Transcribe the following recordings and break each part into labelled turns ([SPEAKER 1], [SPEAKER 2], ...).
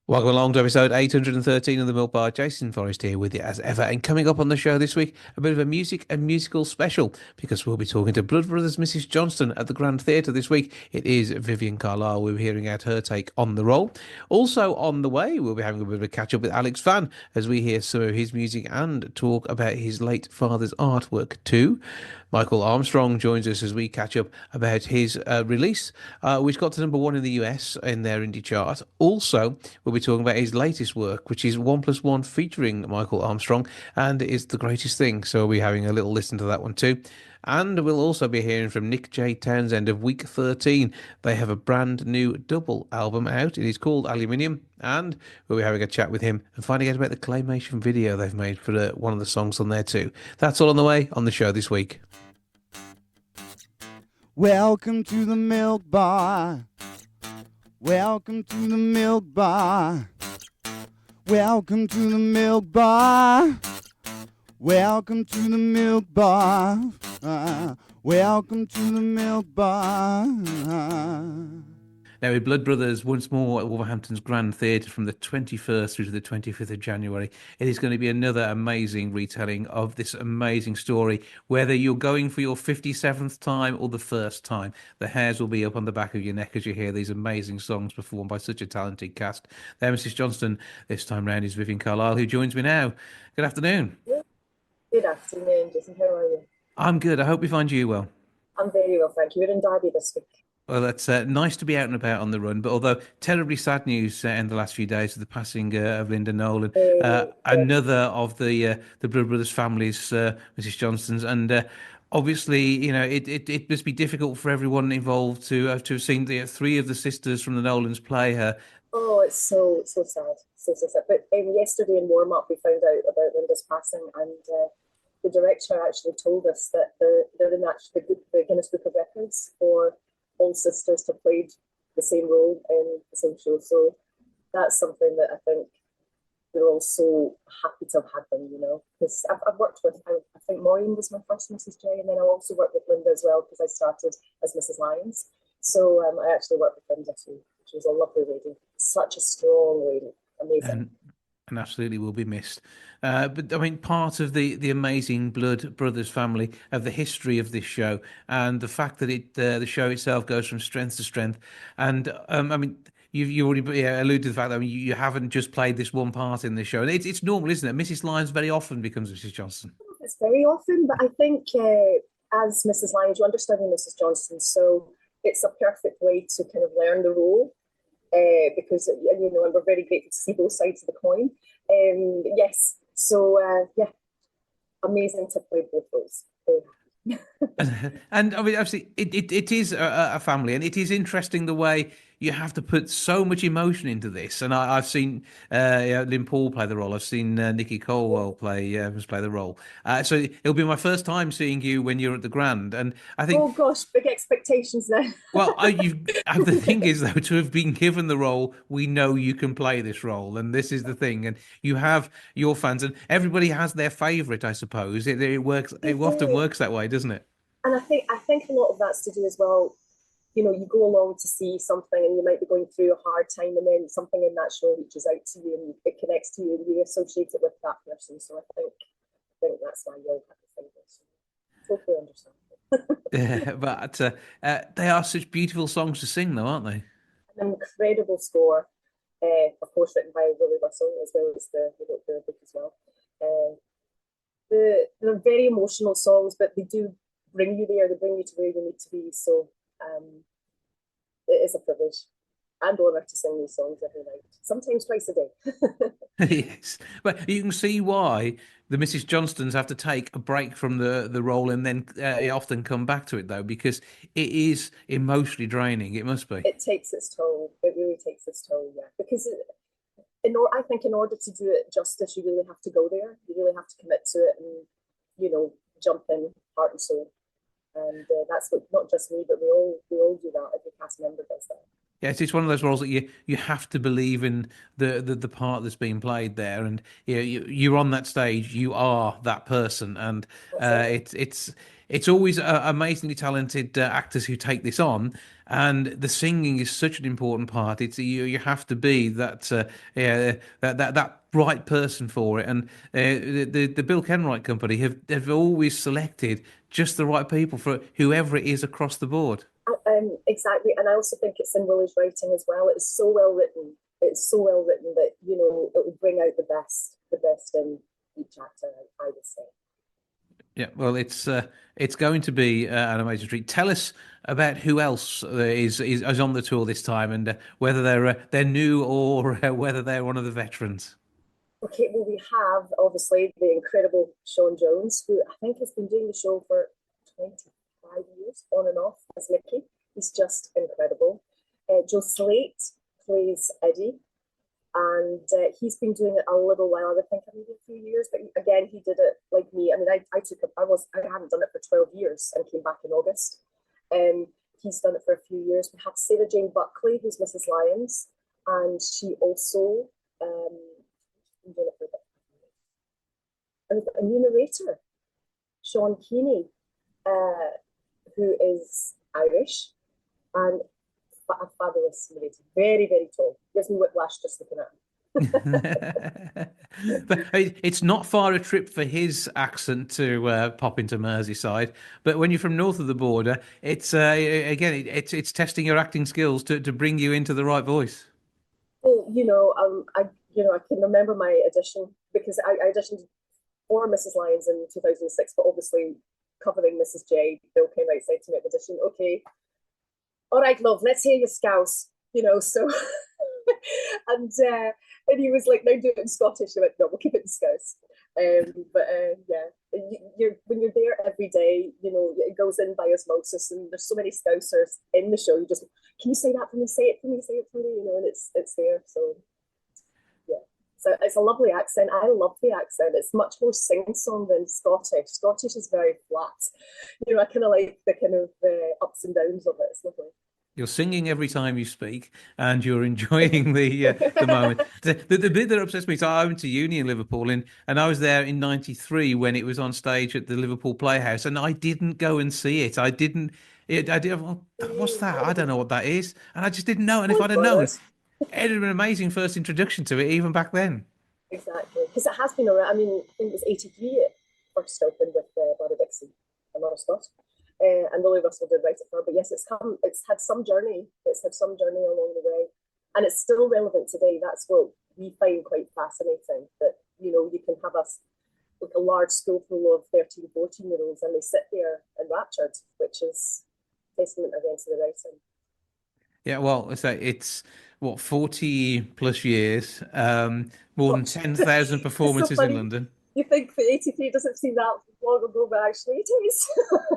[SPEAKER 1] Welcome along to episode 813 of the Milk Bar. Jason Forrest here with you as ever. And coming up on the show this week, a bit of a music and musical special because we'll be talking to Blood Brothers Mrs. Johnston at the Grand Theatre this week. It is Vivienne Carlisle. We'll be hearing out her take on the role. Also on the way, we'll be having a bit of a catch up with Alex Vann as we hear some of his music and talk about his late father's artwork too. Michael Armstrong joins us as we catch up about his release, which got to number one in the US in their indie chart. Also, we'll be talking about his latest work, which is One Plus One featuring Michael Armstrong, and is the greatest thing. So we'll be having a little listen to that one too. And we'll also be hearing from Nick J Townsend of Week 13. They have a brand new double album out. It is called Aluminium, and we'll be having a chat with him and finding out about the claymation video they've made for one of the songs on there too. That's all on the way on the show this week.
[SPEAKER 2] Welcome to the Milk Bar. Welcome to the Milk Bar. Welcome to the Milk Bar. Welcome to the Milk Bar. Welcome to the Milk Bar.
[SPEAKER 1] Now, with Blood Brothers once more at Wolverhampton's Grand Theatre from the 21st through to the 25th of January, it is going to be another amazing retelling of this amazing story. Whether you're going for your 57th time or the first time, the hairs will be up on the back of your neck as you hear these amazing songs performed by such a talented cast. There, Mrs. Johnston, this time round is Vivienne Carlisle, who joins me now. Good afternoon.
[SPEAKER 3] Good afternoon, Jason. How are you?
[SPEAKER 1] I'm good. I hope we find you well.
[SPEAKER 3] I'm very well, thank you. We're in Derby this week.
[SPEAKER 1] Well, it's nice to be out and about on the run, but although terribly sad news in the last few days of the passing of Linda Nolan, another of the Blood Brothers families, Mrs. Johnston's, and obviously, you know, it must be difficult for everyone involved to have seen the three of the sisters from the Nolans play her.
[SPEAKER 3] Oh, it's so sad, so sad. But yesterday in warm up, we found out about Linda's passing, and the director actually told us that they're in actually the Guinness Book of Records for all sisters to have played the same role in the same show. So that's something that I think we're all so happy to have had them, you know, because I've worked with, I think Maureen was my first Mrs. J, and then I also worked with Linda as well because I started as Mrs. Lyons. So I actually worked with Linda too. She was a lovely lady, such a strong lady, amazing.
[SPEAKER 1] And absolutely will be missed. But I mean, part of the amazing Blood Brothers family of the history of this show and the fact that the show itself goes from strength to strength. And I mean, you already alluded to the fact that I mean, you haven't just played this one part in the show, and it's normal, isn't it? Mrs. Lyons very often becomes Mrs. Johnston.
[SPEAKER 3] It's very often, but I think as Mrs. Lyons, you understudy Mrs. Johnston, so it's a perfect way to kind of learn the role. Because you know, and we're very grateful to see both sides of the coin. Yes, so yeah, amazing to play both roles.
[SPEAKER 1] And I mean, obviously, it is a family, and it is interesting the way you have to put so much emotion into this. And I've seen Lynn Paul play the role. I've seen Nikki Colwell play the role. So it'll be my first time seeing you when you're at the Grand, and I think.
[SPEAKER 3] Oh gosh, big expectations now.
[SPEAKER 1] Well, the thing is though, to have been given the role, we know you can play this role, and this is the thing. And you have your fans, and everybody has their favourite, I suppose. It works. It often works that way, doesn't it?
[SPEAKER 3] And I think a lot of that's to do as well. You know, you go along to see something and you might be going through a hard time, and then something in that show reaches out to you and it connects to you and you associate it with that person. So I think that's why you'll have to think this. Totally understand.
[SPEAKER 1] But they are such beautiful songs to sing, though, aren't they?
[SPEAKER 3] An incredible score, of course, written by Willie Russell as well as the book as well. They're very emotional songs, but they do bring you there. They bring you to where you need to be. So it is a privilege and honor to sing these songs every night, sometimes twice a day.
[SPEAKER 1] Yes, but you can see why the Mrs. Johnstons have to take a break from the role and then often come back to it, though, because it is emotionally draining. It must be.
[SPEAKER 3] It takes its toll. It really takes its toll, yeah. Because I think in order to do it justice, you really have to go there. You really have to commit to it and, you know, jump in heart and soul. And that's what not just me, but we all do that. Every cast member does that.
[SPEAKER 1] Yes, it's one of those roles that you have to believe in the part that's being played there, and you're on that stage, you are that person, and
[SPEAKER 3] That's it.
[SPEAKER 1] it's always amazingly talented actors who take this on, and the singing is such an important part. It's you have to be that that right person for it, and the Bill Kenwright Company have always selected just the right people for whoever it is across the board.
[SPEAKER 3] Exactly, and I also think it's in Willie's writing as well. It's so well written. It's so well written that it will bring out the best in each actor. I would say.
[SPEAKER 1] Yeah, well, it's going to be an amazing treat. Tell us about who else is on the tour this time, and whether they're new or whether they're one of the veterans.
[SPEAKER 3] Okay, well, we have obviously the incredible Sean Jones, who I think has been doing the show for 25 years on and off as Mickey. He's just incredible. Joe Slate plays Eddie, and he's been doing it a little while. I would think maybe a few years, but again, he did it like me. I mean, I hadn't done it for 12 years and came back in August. He's done it for a few years. We have Sarah Jane Buckley, who's Mrs. Lyons, and she also doing it for a bit. And we've got a new narrator, Sean Keeney, who is Irish and a fabulous narrator. Very, very tall. Gives me whiplash just looking at him.
[SPEAKER 1] But it's not far a trip for his accent to pop into Merseyside. But when you're from north of the border, it's again, it's testing your acting skills to bring you into the right voice.
[SPEAKER 3] Well, I can remember my audition because I auditioned for Mrs. Lyons in 2006, but obviously covering Mrs. J, Bill came outside to make the audition. Okay, all right, love, let's hear your scouse, so and he was like, now do it in Scottish. I went, no, we'll keep it in scouse. Yeah, when you're there every day, it goes in by osmosis, and there's so many scousers in the show. You just, can you say that for me? Say it for me, say it for me, and it's there. So yeah. So it's a lovely accent. I love the accent. It's much more sing-song than Scottish. Scottish is very flat. I kind of like the kind of ups and downs of it. It's lovely.
[SPEAKER 1] You're singing every time you speak, and you're enjoying the moment. The bit that upsets me, so I went to uni in Liverpool, and I was there in '93 when it was on stage at the Liverpool Playhouse, and I didn't go and see it. I didn't. I did. Well, what's that? I don't know what that is, and I just didn't know. And if I'd have known, it'd have been an amazing first introduction to it, even back then.
[SPEAKER 3] Exactly, because it has been around. I mean, I think it was '83 it first opened with Barry Dixon and Laura Scott. And Lily Russell did write it for her. But yes, it's had some journey. It's had some journey along the way. And it's still relevant today. That's what we find quite fascinating, that, you can have like a large school full of 13, 14-year-olds and they sit there enraptured, which is testament again to the writing.
[SPEAKER 1] Yeah, well, it's what 40 plus years, more than 10,000 performances in London.
[SPEAKER 3] You think the '83 doesn't seem that long ago, but actually it is.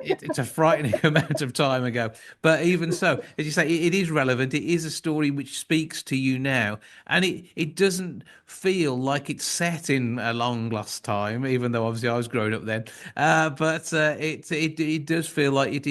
[SPEAKER 1] It's a frightening amount of time ago. But even so, as you say, it is relevant. It is a story which speaks to you now. And it doesn't feel like it's set in a long lost time, even though obviously I was growing up then. But it does feel like it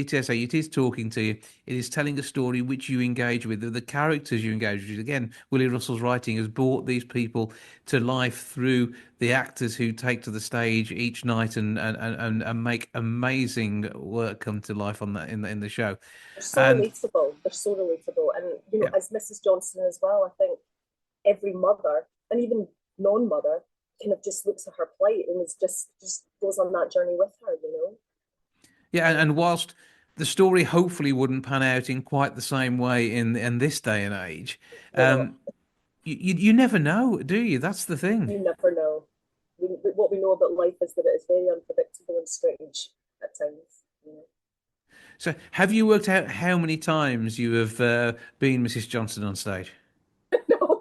[SPEAKER 1] is talking to you. It is telling a story which you engage with. The characters you engage with. Again, Willie Russell's writing has brought these people to life through the actors who take to the stage each night and make amazing work come to life on that in the show.
[SPEAKER 3] They're so relatable. They're so relatable. And as Mrs. Johnson as well, I think every mother and even non-mother kind of just looks at her plight and is just goes on that journey with her.
[SPEAKER 1] Yeah, and whilst the story hopefully wouldn't pan out in quite the same way in this day and age, you never know, do you? That's the thing.
[SPEAKER 3] You never know. What we know about life is that it is very unpredictable and strange at times.
[SPEAKER 1] So, have you worked out how many times you have been Mrs. Johnson on stage?
[SPEAKER 3] No,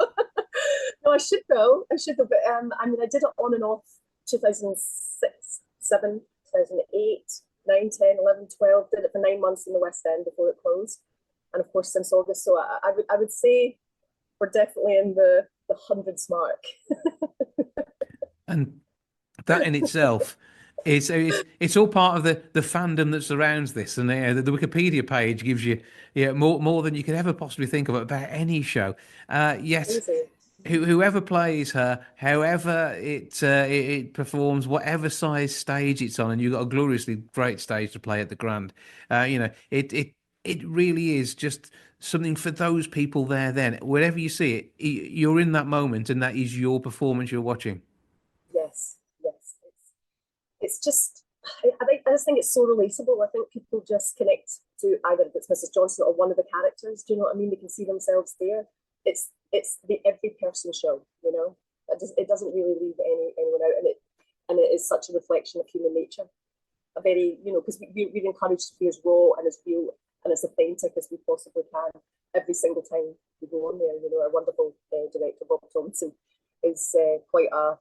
[SPEAKER 3] no, I should know. But I mean, I did it on and off 2006, 7, 2008, 9, 10, 11, 12. Did it for 9 months in the West End before it closed, and of course since August. So I would say we're definitely in the hundreds mark.
[SPEAKER 1] And that in itself It's all part of the fandom that surrounds this, and the Wikipedia page gives you more than you could ever possibly think of about any show. Yet
[SPEAKER 3] Crazy.
[SPEAKER 1] whoever plays her, however it performs, whatever size stage it's on, and you've got a gloriously great stage to play at the Grand. It really is just something for those people there. Then, wherever you see it, you're in that moment, and that is your performance you're watching.
[SPEAKER 3] Yes, yes. It's just, I just think it's so relatable. I think people just connect to either if it's Mrs. Johnson or one of the characters. Do you know what I mean? They can see themselves there. It's the every person show. It doesn't really leave anyone out, and it is such a reflection of human nature. A very because we're encouraged to be as raw and as real and as authentic as we possibly can every single time we go on there. Our wonderful director Bob Thompson is quite a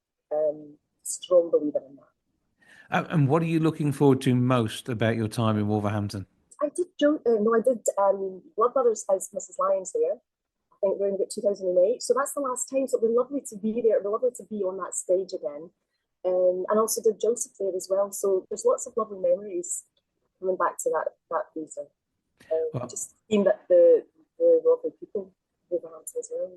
[SPEAKER 3] strong believer in that.
[SPEAKER 1] And what are you looking forward to most about your time in Wolverhampton?
[SPEAKER 3] I did Blood Brothers as Mrs. Lyons there. I think around about 2008. So that's the last time. So it'll be lovely to be there. It'll be lovely to be on that stage again. And also did Joseph there as well. So there's lots of lovely memories coming back to that theatre. Just seeing that the lovely people in Wolverhampton as well.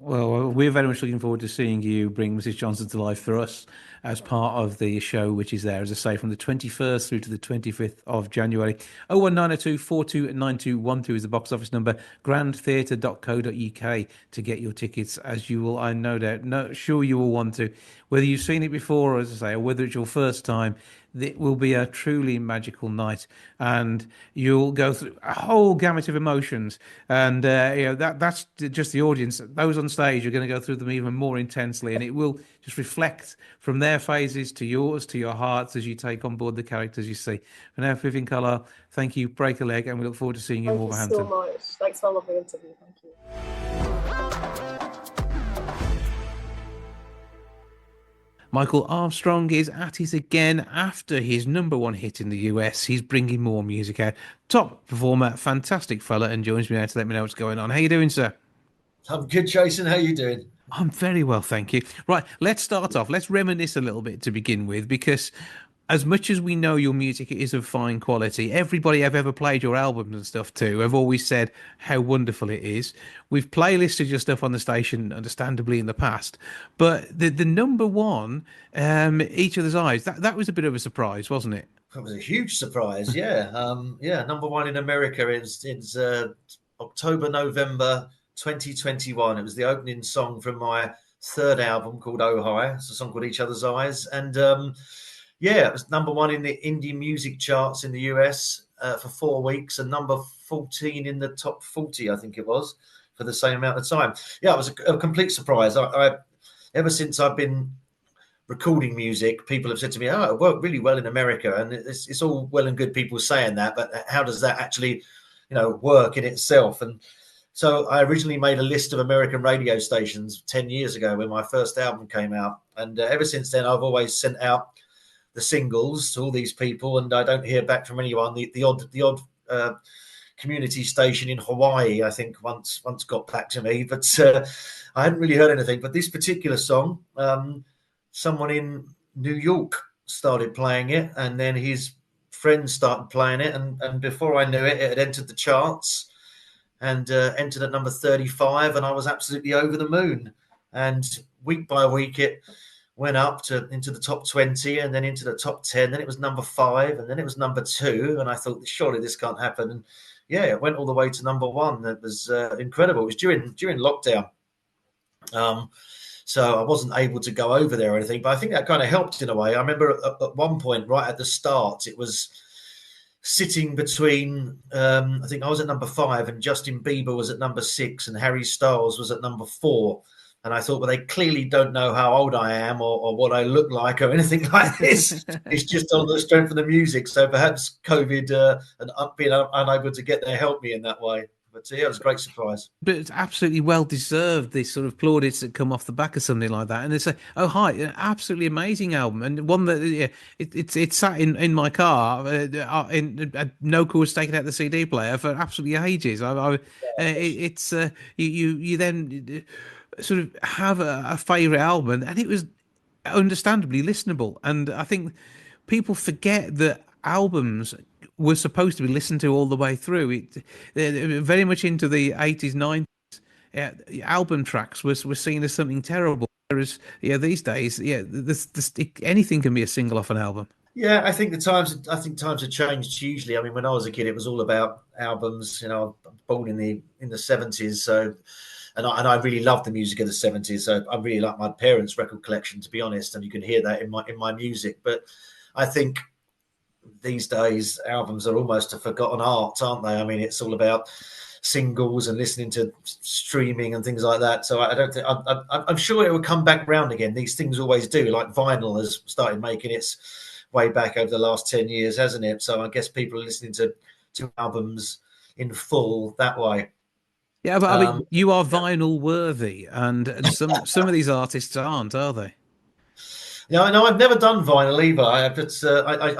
[SPEAKER 1] Well, we're very much looking forward to seeing you bring Mrs. Johnson to life for us as part of the show, which is there, as I say, from the 21st through to the 25th of January. 01902 429212 is the box office number, grandtheatre.co.uk to get your tickets, as you will, I sure you will want to. Whether you've seen it before, or as I say, or whether it's your first time, it will be a truly magical night, and you'll go through a whole gamut of emotions. And that's just the audience. Those on stage are going to go through them even more intensely, and it will just reflect from their phases to yours, to your hearts, as you take on board the characters you see. For now, Vivienne Carlisle, thank you. Break a leg, and we look forward to seeing you in Wolverhampton.
[SPEAKER 3] Thank you so much. Thanks for a lovely interview. Thank you.
[SPEAKER 1] Michael Armstrong is at it again after his #1 hit in the US. He's bringing more music out. Top performer, fantastic fella, and joins me now to let me know what's going on. How you doing, sir?
[SPEAKER 4] I'm good, Jason. How you doing?
[SPEAKER 1] I'm very well, thank you. Right, let's start off. Let's reminisce a little bit to begin with, because as much as we know your music is of fine quality, everybody I've ever played your albums and stuff to have always said how wonderful it is. We've playlisted your stuff on the station, understandably, in the past, but the #1, Each Other's Eyes, that was a bit of a surprise, wasn't it?
[SPEAKER 4] That was a huge surprise. Yeah, #1 in America is October, November 2021. It was the opening song from my third album called Oh Hi. It's a song called Each Other's Eyes, and it was #1 in the indie music charts in the US for 4 weeks, and number 14 in the top 40, I think it was, for the same amount of time. Yeah, it was a complete surprise. I ever since I've been recording music, people have said to me, "Oh, it worked really well in America," and it's all well and good people saying that, but how does that actually, work in itself? And so I originally made a list of American radio stations 10 years ago when my first album came out, and ever since then I've always sent out the singles to all these people, and I don't hear back from anyone. The odd community station in Hawaii, I think, once got back to me, but I hadn't really heard anything. But this particular song, someone in New York started playing it, and then his friends started playing it, and before I knew it, it had entered the charts and entered at number 35, and I was absolutely over the moon. And week by week, it went up into the top 20, and then into the top 10. Then it was number 5, and then it was number 2, and I thought, surely this can't happen. And yeah, it went all the way to #1. That was incredible. It was during lockdown. So I wasn't able to go over there or anything, but I think that kind of helped in a way. I remember at one point, right at the start, it was sitting between, I think I was at number 5 and Justin Bieber was at number 6 and Harry Styles was at number 4. And I thought, well, they clearly don't know how old I am or what I look like or anything like this. It's just on the strength of the music. So perhaps COVID and being unable to get there helped me in that way. But yeah, it was a great surprise.
[SPEAKER 1] But it's absolutely well deserved, this sort of plaudits that come off the back of something like that. And they say, "Oh hi, an absolutely amazing album," and one that it's sat in my car in no course taken out the CD player for absolutely ages. You then sort of have a favorite album, and it was understandably listenable. And I think people forget that albums were supposed to be listened to all the way through. They're very much into the 80s, 90s. Album tracks was seen as something terrible. Whereas, these days, anything can be a single off an album.
[SPEAKER 4] Yeah, I think times have changed hugely. I mean, when I was a kid, it was all about albums. You know, I was born in the 70s, so and I really loved the music of the 70s. So I really like my parents' record collection, to be honest, and you can hear that in my music. But I think these days albums are almost a forgotten art, aren't they? I mean, it's all about singles and listening to streaming and things like that. So I don't think I'm sure it will come back round again. These things always do. Like vinyl has started making its way back over the last 10 years, hasn't it? So I guess people are listening to albums in full that way.
[SPEAKER 1] Yeah, but I mean, you are vinyl worthy, and some of these artists aren't, are they?
[SPEAKER 4] Yeah, no, I've never done vinyl either.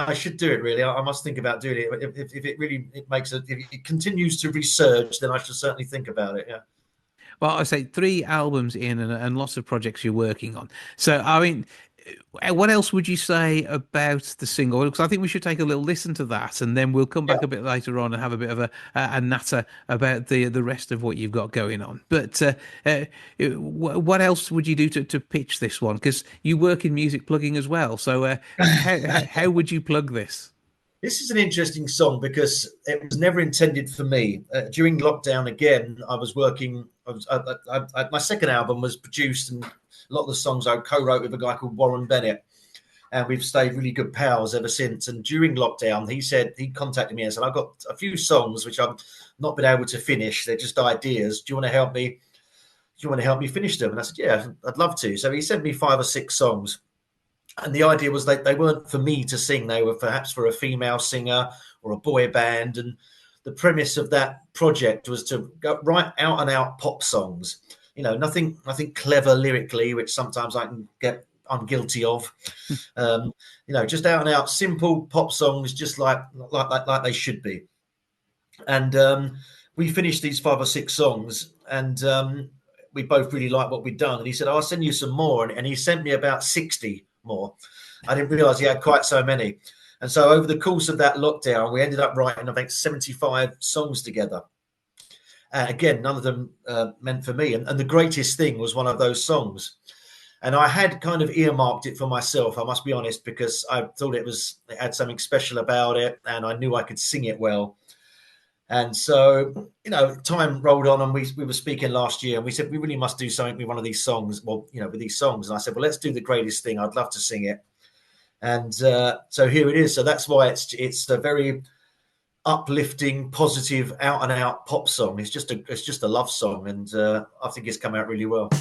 [SPEAKER 4] I should do it, really. I must think about doing it. If it really if it continues to resurge, then I should certainly think about it. Yeah.
[SPEAKER 1] Well, I say 3 albums in and lots of projects you're working on. So, I mean, what else would you say about the single? Because I think we should take a little listen to that, and then we'll come back a bit later on and have a bit of a natter about the rest of what you've got going on. But what else would you do to pitch this one? Because you work in music plugging as well. So how would you plug this?
[SPEAKER 4] This is an interesting song because it was never intended for me. During lockdown, again, I was working. My second album was produced, and a lot of the songs I co-wrote with a guy called Warren Bennett, and we've stayed really good pals ever since. And during lockdown, he contacted me and said, "I've got a few songs which I've not been able to finish. They're just ideas. Do you want to help me? Do you want to help me finish them?" And I said, "Yeah, I'd love to." So he sent me 5 or 6 songs. And the idea was they weren't for me to sing. They were perhaps for a female singer or a boy band. And the premise of that project was to write out and out pop songs. You know, nothing clever lyrically, which sometimes I'm guilty of. You know, just out and out simple pop songs, just like they should be. And we finished these 5 or 6 songs, and we both really liked what we'd done. And he said, "I'll send you some more." And he sent me about 60 more. I didn't realize he had quite so many. And so over the course of that lockdown, we ended up writing, I think, 75 songs together. Again, none of them meant for me. And the greatest thing was one of those songs. And I had kind of earmarked it for myself, I must be honest, because I thought it had something special about it, and I knew I could sing it well. And so, you know, time rolled on, and we were speaking last year, and we said we really must do something with one of these songs. Well, you know, with these songs. And I said, well, let's do The Greatest Thing. I'd love to sing it. And so here it is. So that's why it's a very uplifting, positive, out and out pop song. It's just a love song, and I think it's come out really well.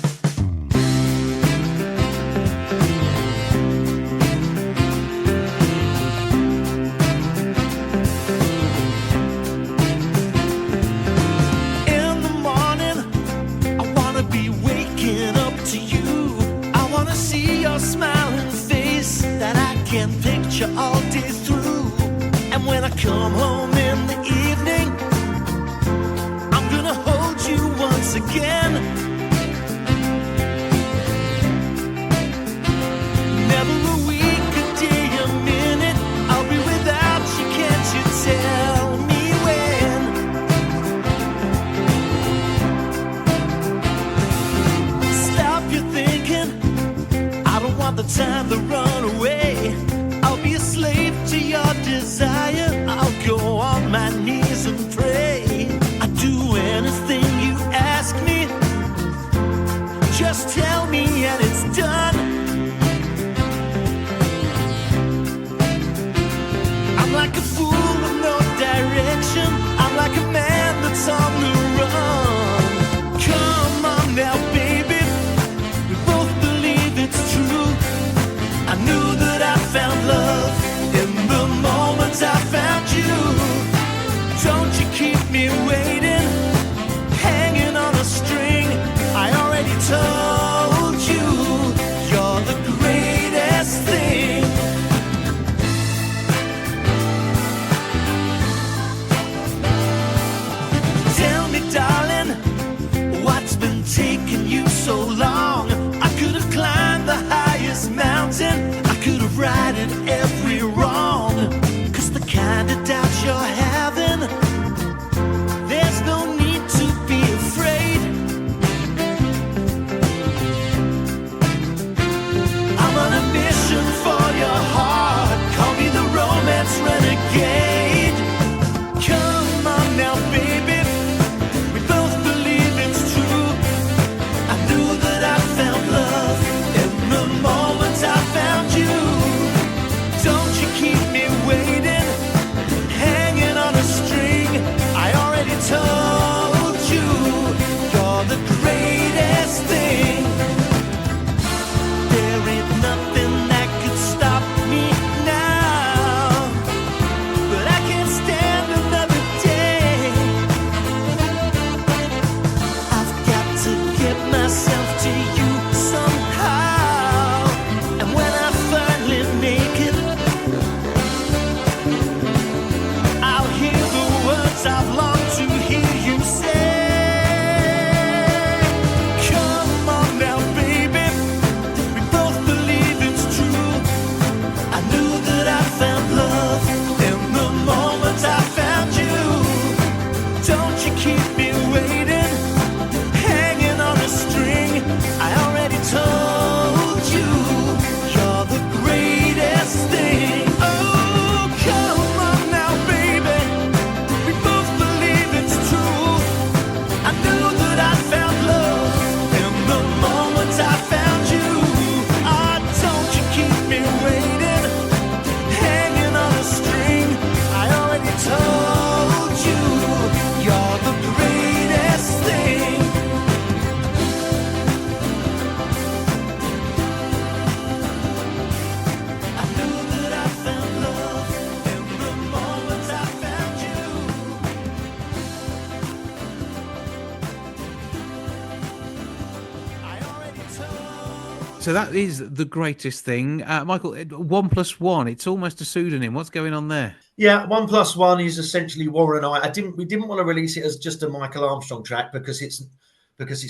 [SPEAKER 5] All day through, and when I come home in the evening, I'm gonna hold you once again. Never a week, a day, a minute, I'll be without you. Can't you tell me when? Stop your thinking, I don't want the time to run away. Slave to your desire, I'll go on my knees and pray. I'd do anything you ask me. Just tell me and it's done. I'm like a fool with no direction. I'm like a man that's on the run. Come on now, baby, we both believe it's true. I knew that
[SPEAKER 1] So that is the greatest thing. Michael, 1+1, it's almost a pseudonym. What's going on there?
[SPEAKER 4] Yeah, 1+1 is essentially Warren and I. We didn't want to release it as just a Michael Armstrong track because it's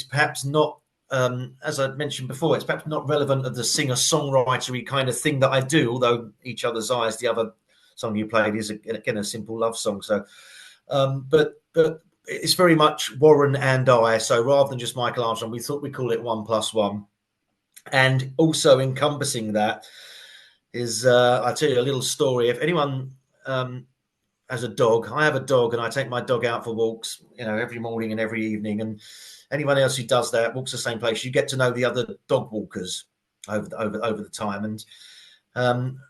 [SPEAKER 4] perhaps not, as I mentioned before, it's perhaps not relevant of the singer-songwritery kind of thing that I do. Although Each Other's Eyes, the other song you played, is again a simple love song. So, but it's very much Warren and I. So rather than just Michael Armstrong, we thought we'd call it 1+1. And also encompassing that is, I'll tell you a little story. If anyone has a dog, I have a dog, and I take my dog out for walks, every morning and every evening. And anyone else who does that walks the same place. You get to know the other dog walkers over the time. And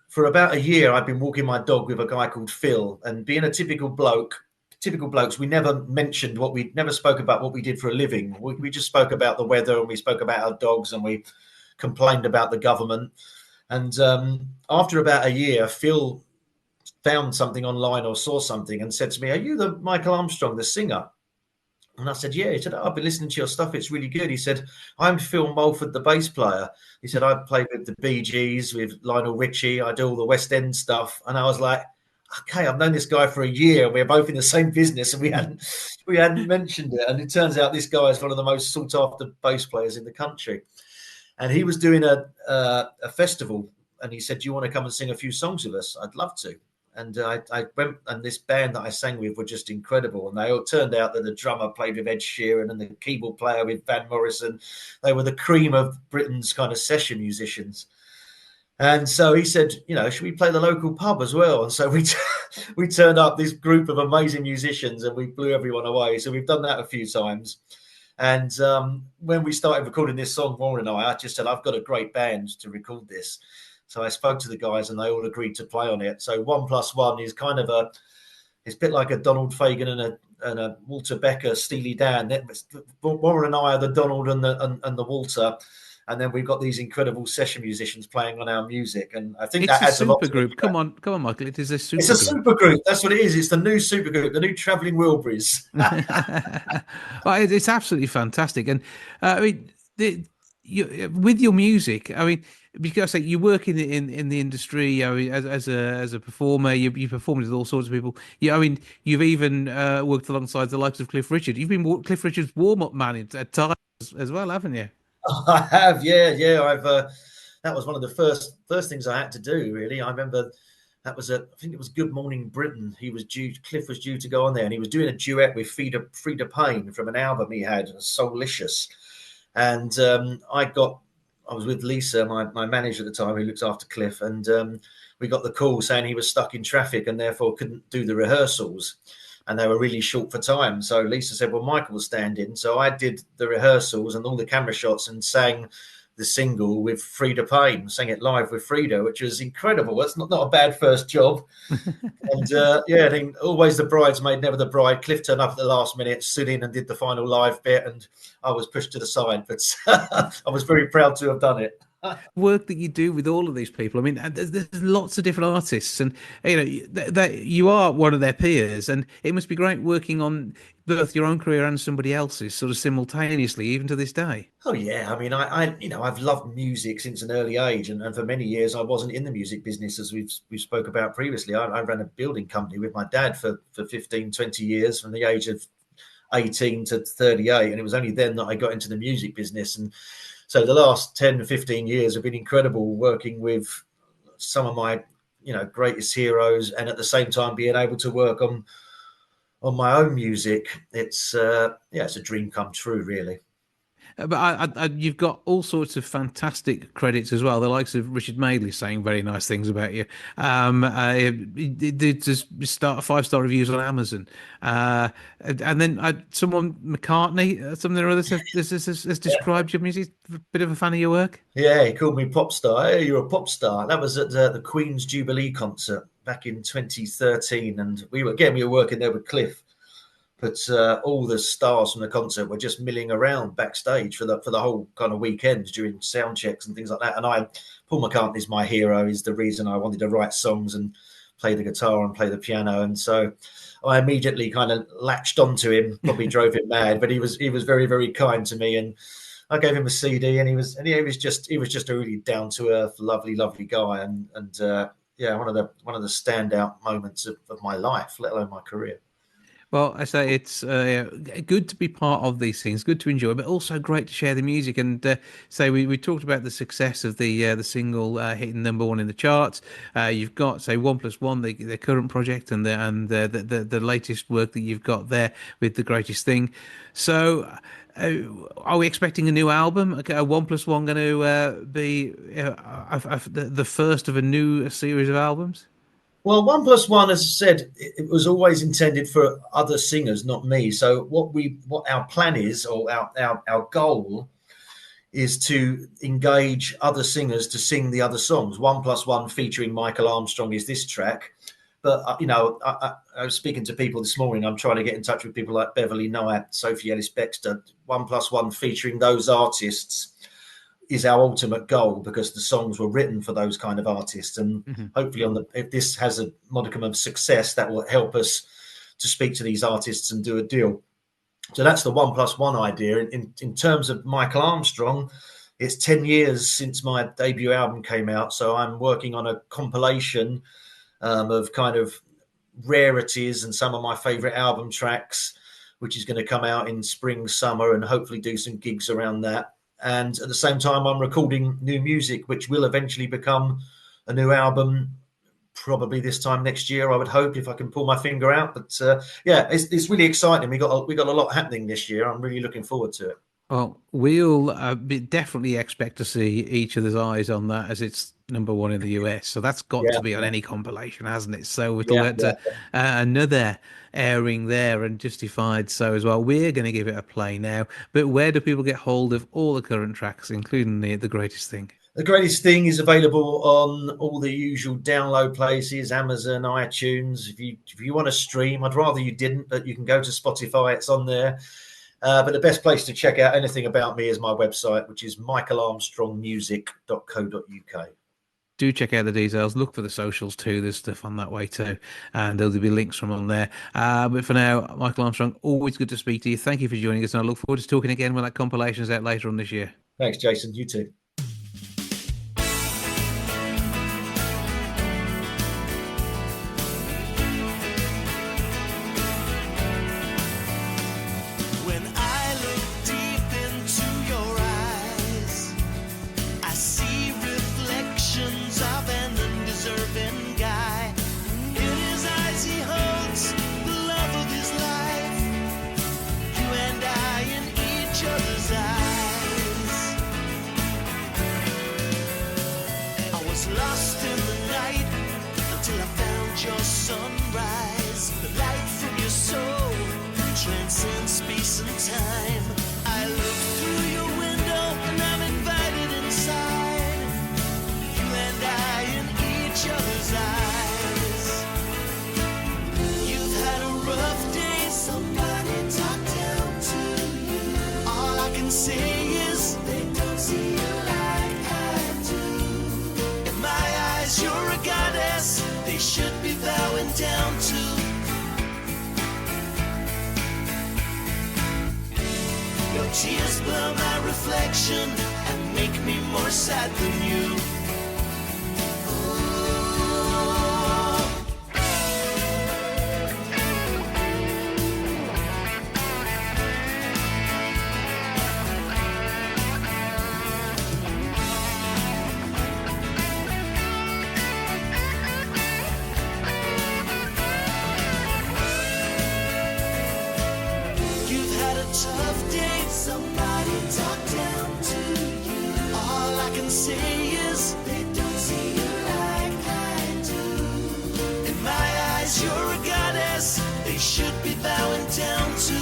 [SPEAKER 4] for about a year, I've been walking my dog with a guy called Phil. And being a typical blokes, we never never spoke about what we did for a living. We just spoke about the weather, and we spoke about our dogs, and we complained about the government. And after about a year, Phil found something online or saw something and said to me, "Are you the Michael Armstrong, the singer?" And I said, "Yeah." He said, "Oh, I've been listening to your stuff. It's really good." He said, "I'm Phil Mulford, the bass player." He said, "I played with the Bee Gees, with Lionel Richie. I do all the West End stuff." And I was like, okay, I've known this guy for a year. We're both in the same business, and we hadn't mentioned it. And it turns out this guy is one of the most sought after bass players in the country. And he was doing a festival, and he said, "Do you want to come and sing a few songs with us?" "I'd love to." And I went, and this band that I sang with were just incredible. And they all turned out that the drummer played with Ed Sheeran and the keyboard player with Van Morrison. They were the cream of Britain's kind of session musicians. And so he said, "Should we play the local pub as well?" And so we turned up, this group of amazing musicians, and we blew everyone away. So we've done that a few times. And when we started recording this song, Warren and I just said, "I've got a great band to record this." So I spoke to the guys, and they all agreed to play on it. So 1+1 is kind of it's a bit like a Donald Fagen and a Walter Becker, Steely Dan. Warren and I are the Donald and the Walter. And then we've got these incredible session musicians playing on our music. And I think
[SPEAKER 1] it's
[SPEAKER 4] that adds a lot to
[SPEAKER 1] supergroup. Come on, Michael. It is a supergroup.
[SPEAKER 4] It's a supergroup. That's what it is. It's the new supergroup, the new Travelling Wilburys.
[SPEAKER 1] Well, it's absolutely fantastic. And I mean, with your music, I mean, because you work in the industry, as a performer, you performed with all sorts of people. Yeah, I mean, you've even worked alongside the likes of Cliff Richard. You've been Cliff Richard's warm-up man at times as well, haven't you?
[SPEAKER 4] I have, yeah. I've that was one of the first things I had to do. Really, I remember that was I think it was Good Morning Britain. Cliff was due to go on there, and he was doing a duet with Frida Payne from an album he had, Soulicious. And I was with Lisa, my manager at the time, who looks after Cliff, and we got the call saying he was stuck in traffic and therefore couldn't do the rehearsals. And they were really short for time. So Lisa said, "Well, Michael will stand in." So I did the rehearsals and all the camera shots and sang the single with Frida Payne, sang it live with Frida, which was incredible. That's not a bad first job. And I think always the bridesmaid, never the bride. Cliff turned up at the last minute, stood in and did the final live bit, and I was pushed to the side. But I was very proud to have done it.
[SPEAKER 1] Work that you do with all of these people. I mean, there's lots of different artists, and that you are one of their peers, and it must be great working on both your own career and somebody else's sort of simultaneously, even to this day.
[SPEAKER 4] Oh yeah, I mean, I've loved music since an early age, and for many years I wasn't in the music business, as we've spoke about previously. I ran a building company with my dad for 15, 20 years, from the age of 18 to 38, and it was only then that I got into the music business. And so the last 10, 15 years have been incredible, working with some of my, greatest heroes, and at the same time being able to work on my own music. It's it's a dream come true, really.
[SPEAKER 1] But you've got all sorts of fantastic credits as well. The likes of Richard Madeley saying very nice things about you. He did just start 5-star reviews on Amazon. And then someone, McCartney, something or other, has described your music. A bit of a fan of your work.
[SPEAKER 4] Yeah, he called me pop star. Hey, you're a pop star. That was at the Queen's Jubilee concert back in 2013. And we were working there with Cliff. But all the stars from the concert were just milling around backstage for the whole kind of weekend during sound checks and things like that. And Paul McCartney's my hero. He's the reason I wanted to write songs and play the guitar and play the piano. And so I immediately kind of latched onto him, probably drove him mad. But he was very, very kind to me. And I gave him a CD, and he was just a really down to earth, lovely guy, and yeah, one of the standout moments of my life, let alone my career.
[SPEAKER 1] Well, I say it's good to be part of these things, good to enjoy, but also great to share the music. And say we talked about the success of the single hitting #1 in the charts. You've got say 1+1, the current project, and the latest work that you've got there with The Greatest Thing. So, are we expecting a new album? Okay, a 1+1 going to be the first of a new series of albums?
[SPEAKER 4] Well, 1+1, as I said, it was always intended for other singers, not me. So what our plan is, or our goal, is to engage other singers to sing the other songs. 1+1 featuring Michael Armstrong is this track. But, I was speaking to people this morning. I'm trying to get in touch with people like Beverly Knight, Sophie Ellis-Bextor. 1+1 featuring those artists is our ultimate goal, because the songs were written for those kind of artists. And hopefully if this has a modicum of success, that will help us to speak to these artists and do a deal. So that's the 1+1 idea. In terms of Michael Armstrong, it's 10 years since my debut album came out. So I'm working on a compilation of kind of rarities and some of my favorite album tracks, which is going to come out in spring, summer, and hopefully do some gigs around that. And at the same time, I'm recording new music, which will eventually become a new album, probably this time next year, I would hope, if I can pull my finger out. But yeah, it's really exciting. We got a lot happening this year. I'm really looking forward to it.
[SPEAKER 1] Well, we'll definitely expect to see each other's eyes on that, as it's #1 in the US. So that's got to be on any compilation, hasn't it? So it'll get another airing there, and justified so as well. We're going to give it a play now. But where do people get hold of all the current tracks, including the Greatest Thing?
[SPEAKER 4] The Greatest Thing is available on all the usual download places, Amazon, iTunes. If you want to stream, I'd rather you didn't, but you can go to Spotify. It's on there. But the best place to check out anything about me is my website, which is michaelarmstrongmusic.co.uk.
[SPEAKER 1] Do check out the details. Look for the socials too. There's stuff on that way too. And there'll be links from on there. But for now, Michael Armstrong, always good to speak to you. Thank you for joining us. And I look forward to talking again when that compilation is out later on this year.
[SPEAKER 4] Thanks, Jason. You too.
[SPEAKER 5] Your sunrise, the light from your soul transcends space and time. I look through your window and I'm invited inside. You and I in each other's eyes. You've had a rough day, somebody talk down to you. All I can say is they don't see you like I do. In my eyes, you're a goddess they should be bowing down to. Your tears blur my reflection and make me more sad than you. Tough day, somebody talk down to you. All I can say is they don't see you like I do. In my eyes, you're a goddess they should be bowing down to.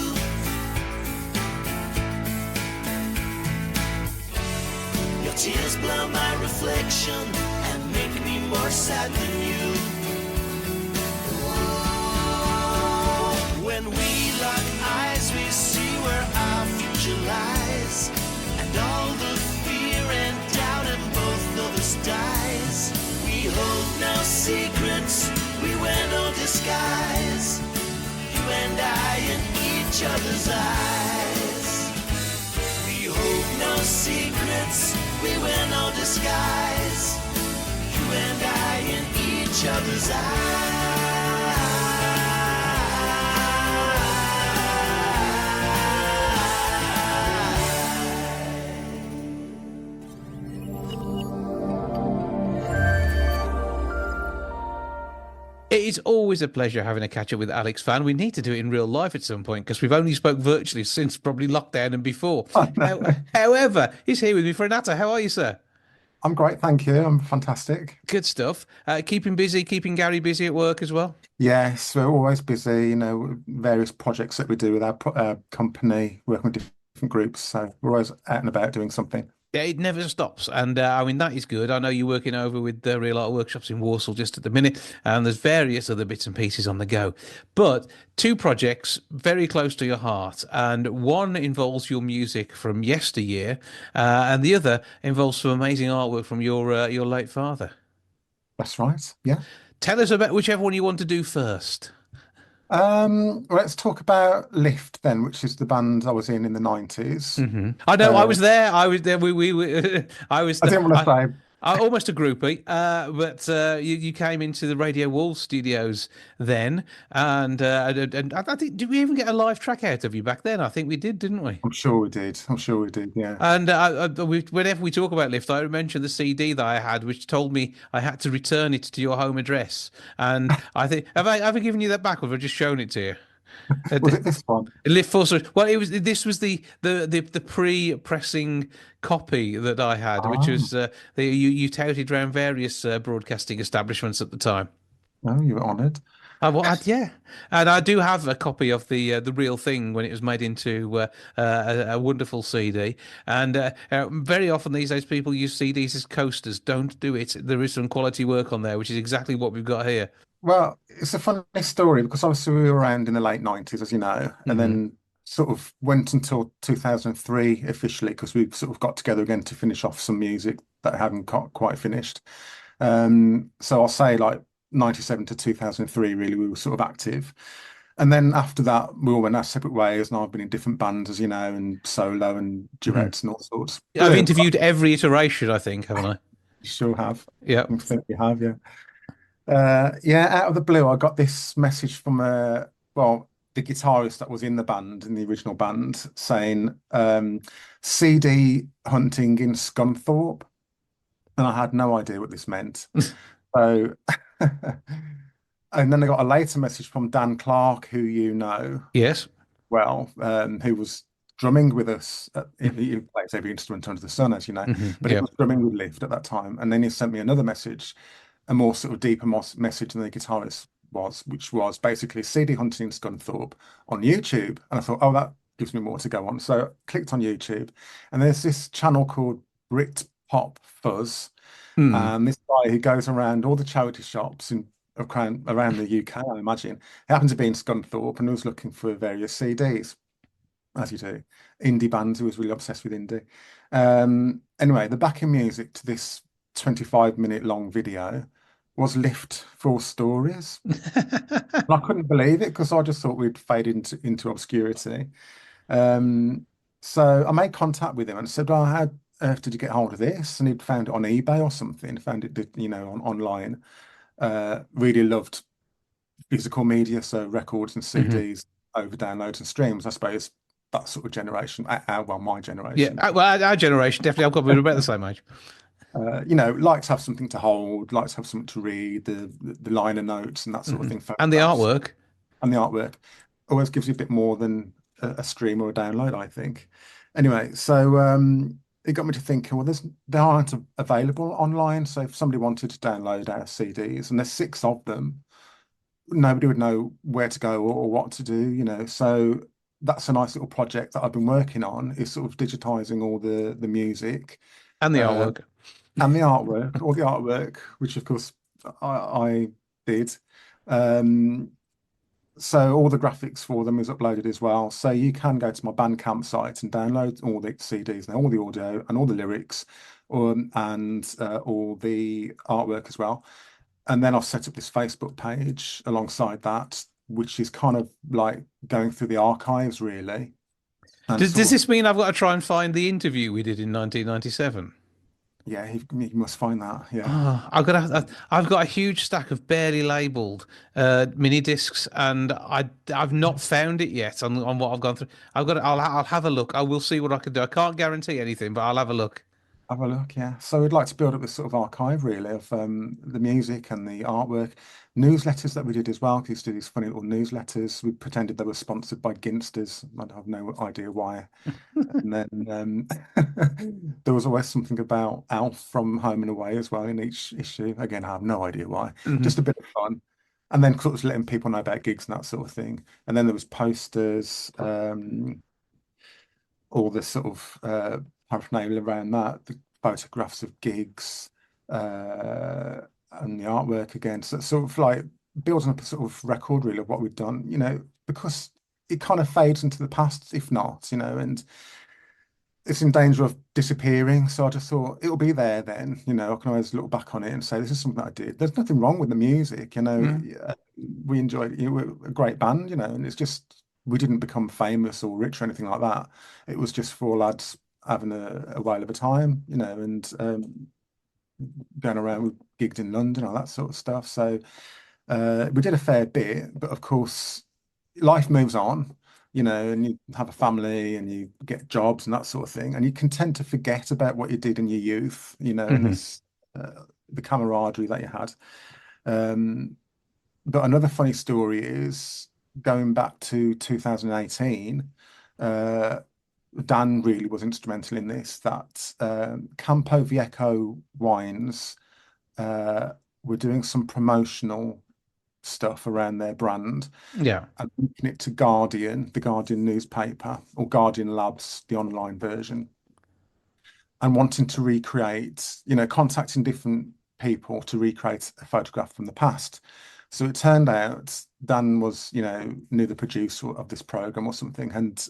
[SPEAKER 5] Your tears blur my reflection and make me more sad than you. When we lock eyes, we see where our future lies, and all the fear and doubt in both of us dies. We hold no secrets, we wear no disguise. You and I in each other's eyes. We hold no no secrets, we wear no disguise. You and I in each other's
[SPEAKER 1] It is always a pleasure having a catch up with Alex Vann. We need to do it in real life at some point because we've only spoke virtually since probably lockdown and before. However, he's here with me for a natter. How are you, sir?
[SPEAKER 6] I'm great, thank you. I'm fantastic.
[SPEAKER 1] Good stuff. Keeping busy, keeping Gary busy at work as well.
[SPEAKER 6] Yes, we're always busy, various projects that we do with our company, working with different groups. So we're always out and about doing something.
[SPEAKER 1] Yeah, it never stops. And I mean, that is good. I know you're working over with the Real Art Workshops in Warsaw just at the minute, and there's various other bits and pieces on the go. But two projects very close to your heart, and one involves your music from yesteryear, and the other involves some amazing artwork from your late father.
[SPEAKER 6] That's right. Yeah.
[SPEAKER 1] Tell us about whichever one you want to do first.
[SPEAKER 6] Let's talk about Lift then, which is the band I was in the 90s.
[SPEAKER 1] I know, I was there. I was there. I was.
[SPEAKER 6] I didn't want to say.
[SPEAKER 1] Almost a groupie, but you came into the Radio Wall studios then, and I think, did we even get a live track out of you back then? I think we did, didn't we?
[SPEAKER 6] I'm sure we did. Yeah.
[SPEAKER 1] And whenever we talk about Lift, I mention the CD that I had, which told me I had to return it to your home address. And I think, have I given you that back, or have I just shown it to you?
[SPEAKER 6] Was it this one?
[SPEAKER 1] Lift for well, it was. This was the pre-pressing copy that I had, which was you touted around various broadcasting establishments at the time.
[SPEAKER 6] Oh, you were honoured.
[SPEAKER 1] Yeah, and I do have a copy of the real thing when it was made into a wonderful CD. And very often these days, people use CDs as coasters. Don't do it. There is some quality work on there, which is exactly what we've got here.
[SPEAKER 6] Well, it's a funny story because obviously we were around in the late 90s, as you know, and then sort of went until 2003 officially because we sort of got together again to finish off some music that I hadn't quite finished. So I'll say like 97 to 2003, really, we were sort of active. And then after that, we all went our separate ways, and I've been in different bands, as you know, and solo and duets and all sorts.
[SPEAKER 1] I've interviewed every iteration, I think, haven't I?
[SPEAKER 6] You sure have.
[SPEAKER 1] Yeah.
[SPEAKER 6] I think you have, yeah. Out of the blue, I got this message from the guitarist that was in the band, in the original band, saying CD hunting in Scunthorpe, and I had no idea what this meant. So, and then I got a later message from Dan Clark, who you know,
[SPEAKER 1] yes,
[SPEAKER 6] well, who was drumming with us. He plays every instrument under the sun, as you know, but he was drumming with Lift at that time, and then he sent me another message, a more sort of deeper message than the guitarist was, which was basically CD hunting in Scunthorpe on YouTube. And I thought, oh, that gives me more to go on. So I clicked on YouTube, and there's this channel called Brit Pop Fuzz. And this guy who goes around all the charity shops around the UK, I imagine. He happened to be in Scunthorpe and was looking for various CDs, as you do. Indie bands, he was really obsessed with indie. Anyway, the backing music to this 25-minute long video was Lift 4 Stories. And I couldn't believe it because I just thought we'd fade into obscurity. So I made contact with him and said, "Oh, how did you get hold of this?" And he'd found it on eBay or something, found it, online. Really loved physical media, so records and CDs over downloads and streams. I suppose that sort of generation, my generation.
[SPEAKER 1] Yeah, well, our generation, definitely. I've got about the same age.
[SPEAKER 6] Like to have something to hold, like to have something to read, the liner notes and that sort of thing.
[SPEAKER 1] And the artwork.
[SPEAKER 6] And the artwork always gives you a bit more than a stream or a download, I think. Anyway, so it got me to think, well, they aren't available online. So if somebody wanted to download our CDs, and there's 6 of them, nobody would know where to go or what to do, So that's a nice little project that I've been working on, is sort of digitizing all the music.
[SPEAKER 1] And the artwork.
[SPEAKER 6] And the artwork, all the artwork, which of course I did. So all the graphics for them is uploaded as well. So you can go to my Bandcamp site and download all the CDs and all the audio and all the lyrics, and all the artwork as well. And then I've set up this Facebook page alongside that, which is kind of like going through the archives, really. And
[SPEAKER 1] Does
[SPEAKER 6] sort of,
[SPEAKER 1] this mean I've got to try and find the interview we did in 1997?
[SPEAKER 6] yeah, he must find that. Yeah.
[SPEAKER 1] Oh, I've got a huge stack of barely labelled mini discs, and I've not found it yet on what I've gone through. I'll have a look. I will see what I can do. I can't guarantee anything, but I'll have a look.
[SPEAKER 6] Have a look, yeah. So we'd like to build up this sort of archive, really, of the music and the artwork. Newsletters that we did as well. We used to do these funny little newsletters. We pretended they were sponsored by Ginsters. I have no idea why. And then there was always something about Alf from Home and Away as well in each issue. Again, I have no idea why. Just a bit of fun. And then sort of letting people know about gigs and that sort of thing. And then there was posters, all the sort of paraphernalia around that, the photographs of gigs, and the artwork again. So it's sort of like building up a sort of record really of what we've done, you know, because it kind of fades into the past, if not, you know, and it's in danger of disappearing. So I just thought it'll be there then, you know, I can always look back on it and say, this is something that I did. There's nothing wrong with the music, you know, we enjoyed it. We're a great band, you know, and it's just, we didn't become famous or rich or anything like that. It was just four lads having a whale of a time, you know, and going around with gigs in London, all that sort of stuff. So we did a fair bit, but of course, life moves on, you know, and you have a family and you get jobs and that sort of thing, and you can tend to forget about what you did in your youth, you know, and this the camaraderie that you had. But another funny story is going back to 2018. Dan really was instrumental in this, that Campo Viejo wines were doing some promotional stuff around their brand.
[SPEAKER 1] Yeah.
[SPEAKER 6] And linking it to Guardian, the Guardian newspaper, or Guardian Labs, the online version, and wanting to recreate, you know, contacting different people to recreate a photograph from the past. So it turned out Dan was, you know, knew the producer of this program or something, and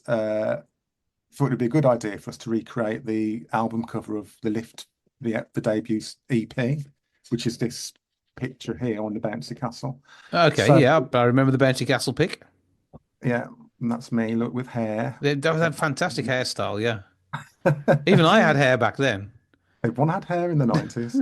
[SPEAKER 6] thought it'd be a good idea for us to recreate the album cover of the Lift, the debut EP, which is this picture here on the bouncy castle.
[SPEAKER 1] Okay,
[SPEAKER 6] So,
[SPEAKER 1] yeah, I remember the Bounty Castle pic.
[SPEAKER 6] yeah, and that's me, look, with hair.
[SPEAKER 1] That was a fantastic hairstyle, yeah. Even I had hair back then.
[SPEAKER 6] Everyone had hair in the 90s.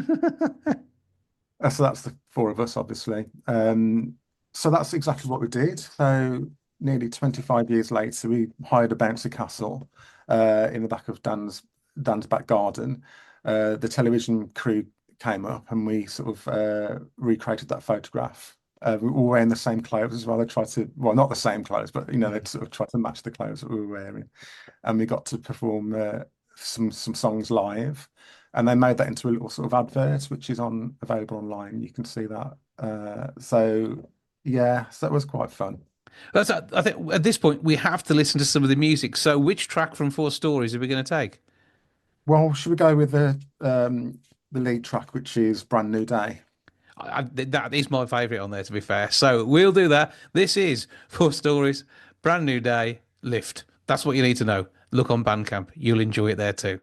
[SPEAKER 6] So that's the four of us, obviously. So that's exactly what we did. So nearly 25 years later, we hired a bouncy castle in the back of Dan's back garden. The television crew came up and we sort of recreated that photograph. We were wearing the same clothes as well. They tried to, well, not the same clothes, but you know, they sort of tried to match the clothes that we were wearing. And we got to perform some songs live. And they made that into a little sort of advert, which is available online. You can see that. So yeah, so that was quite fun.
[SPEAKER 1] I think at this point we have to listen to some of the music. So which track from Four Stories are we going to take?
[SPEAKER 6] Well, should we go with the lead track, which is Brand New Day?
[SPEAKER 1] That is my favourite on there, to be fair. So we'll do that. This is Four Stories, Brand New Day, Lift. That's what you need to know. Look on Bandcamp. You'll enjoy it there too.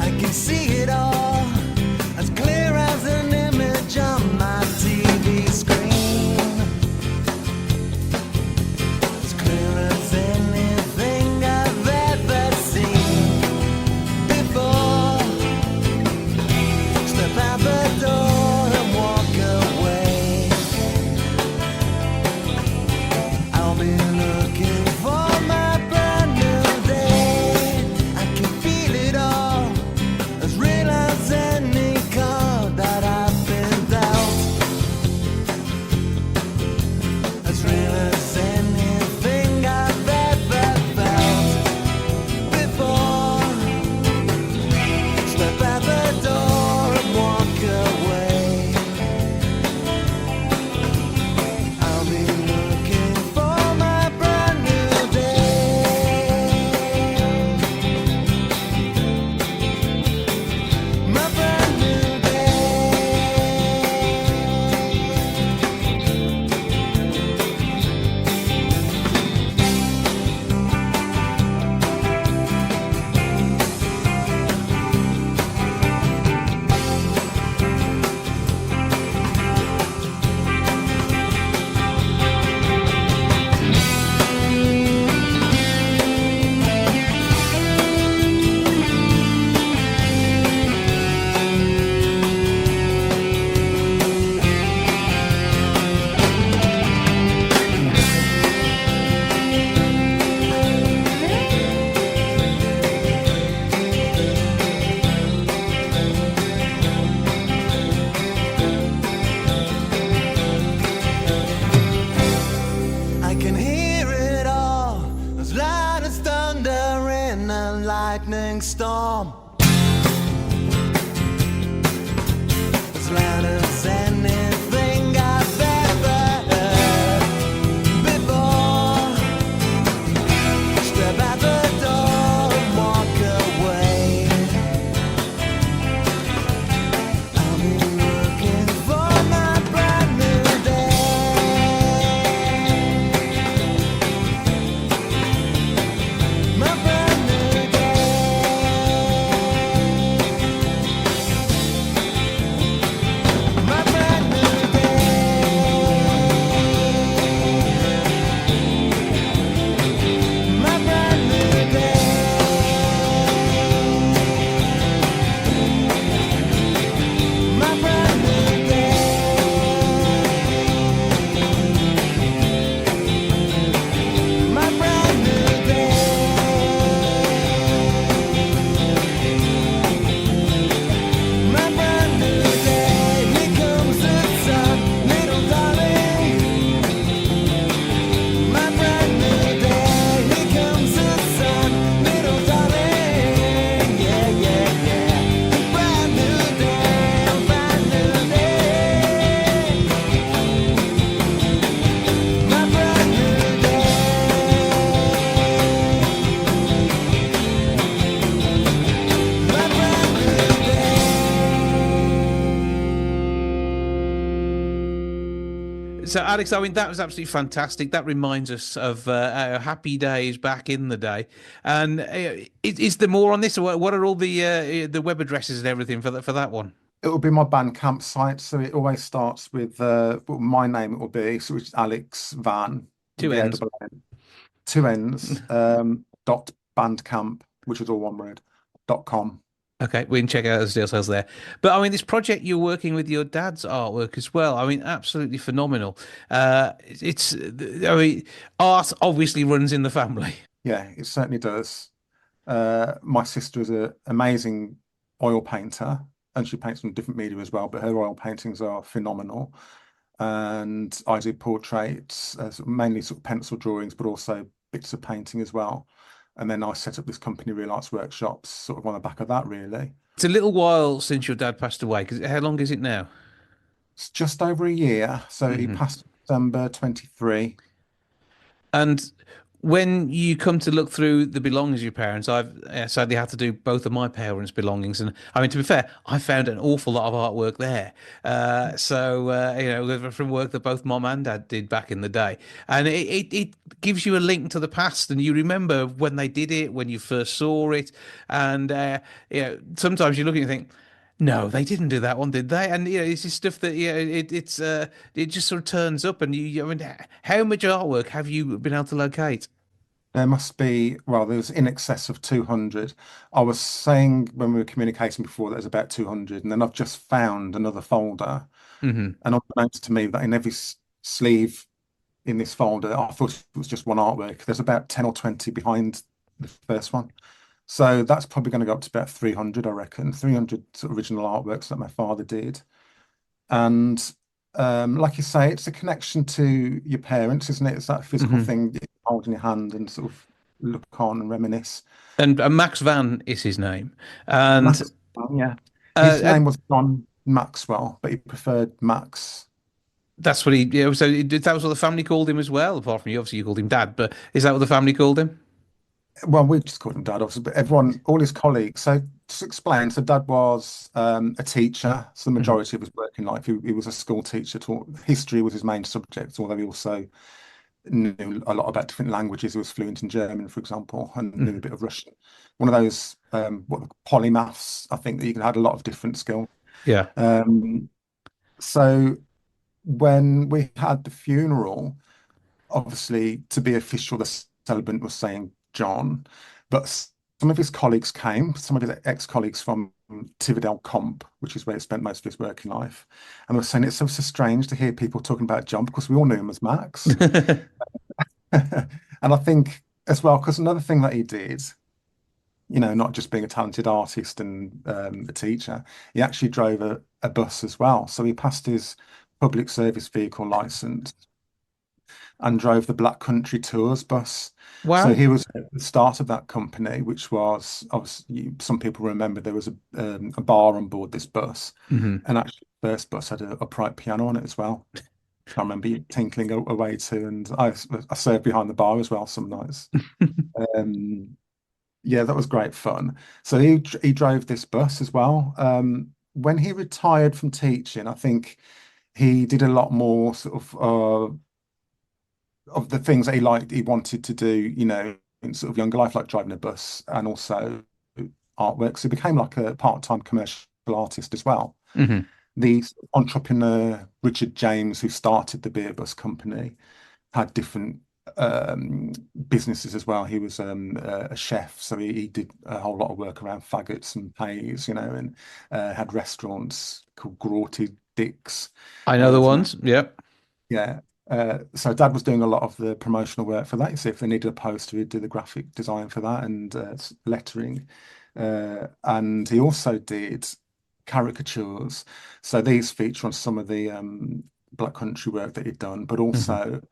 [SPEAKER 5] I
[SPEAKER 1] So, Alex, I mean, that was absolutely fantastic. That reminds us of our happy days back in the day. And is there more on this? Or what are all the web addresses and everything for that one?
[SPEAKER 6] It will be my Bandcamp site, so it always starts with well, my name. It will be so it's Alex Vann,
[SPEAKER 1] Two ends.
[SPEAKER 6] VANN, two ends. Dot Bandcamp, which is all one word. .com.
[SPEAKER 1] Okay, we can check out the details there. But I mean, this project you're working with your dad's artwork as well. I mean, absolutely phenomenal. I mean, art obviously runs in the family.
[SPEAKER 6] Yeah, it certainly does. My sister is an amazing oil painter, and she paints from different media as well, but her oil paintings are phenomenal. And I do portraits, mainly sort of pencil drawings, but also bits of painting as well. And then I set up this company, Real Arts Workshops, sort of on the back of that, really.
[SPEAKER 1] It's a little while since your dad passed away. Because how long is it now?
[SPEAKER 6] It's just over a year. So he passed December 23.
[SPEAKER 1] And when you come to look through the belongings of your parents, I've sadly had to do both of my parents' belongings, and I mean, to be fair, I found an awful lot of artwork there. You know, from work that both mom and dad did back in the day, and it gives you a link to the past, and you remember when they did it, when you first saw it, and you know, sometimes you look and you think. No, they didn't do that one, did they? And you know, it's just stuff that it just sort of turns up, and I mean, how much artwork have you been able to locate?
[SPEAKER 6] There must be, well, there's in excess of 200. I was saying when we were communicating before that there's about 200, and then I've just found another folder. And unbeknownst to me, that in every sleeve in this folder, I thought it was just one artwork. There's about 10 or 20 behind the first one. So that's probably going to go up to about 300, I reckon. 300 sort of original artworks that my father did. And like you say, it's a connection to your parents, isn't it? It's that physical thing you hold in your hand and sort of look on and reminisce.
[SPEAKER 1] And Max Vann is his name, and
[SPEAKER 6] Yeah, his name was John Maxwell, but he preferred Max.
[SPEAKER 1] that's what he. Yeah, so that was what the family called him as well. Apart from you, obviously, you called him Dad, but is that what the family called him?
[SPEAKER 6] Well, we just called him Dad, obviously, but everyone, all his colleagues. So just explain. So Dad was a teacher. So the majority of his working life, he was a school teacher. Taught history was his main subject, although he also knew a lot about different languages. He was fluent in German, for example, and knew a bit of Russian. One of those polymaths. I think that you can add a lot of different skill.
[SPEAKER 1] Yeah.
[SPEAKER 6] So when we had the funeral, obviously to be official, the celebrant was saying John, but some of his colleagues came, some of his ex-colleagues from Tividale Comp, which is where he spent most of his working life, and they were saying it's so strange to hear people talking about John because we all knew him as Max. And I think as well, because another thing that he did, you know, not just being a talented artist and a teacher, he actually drove a bus as well. So he passed his public service vehicle license and drove the Black Country Tours bus.
[SPEAKER 1] Wow.
[SPEAKER 6] So he was at the start of that company, which was obviously some people remember there was a bar on board this bus, and actually the first bus had a upright piano on it as well. I remember you tinkling away to, and I served behind the bar as well some nights. Yeah, that was great fun. So he drove this bus as well. When he retired from teaching, I think he did a lot more sort of the things that he wanted to do, you know, in sort of younger life, like driving a bus and also artwork. So he became like a part-time commercial artist as well. The entrepreneur Richard James, who started the beer bus company, had different businesses as well. He was a chef, so he did a whole lot of work around faggots and pays, you know, and had restaurants called Grauty Dick's.
[SPEAKER 1] I know the ones. Yep.
[SPEAKER 6] Yeah. So Dad was doing a lot of the promotional work for that. You see, if they needed a poster, he'd do the graphic design for that and lettering. And he also did caricatures. So these feature on some of the Black Country work that he'd done, but also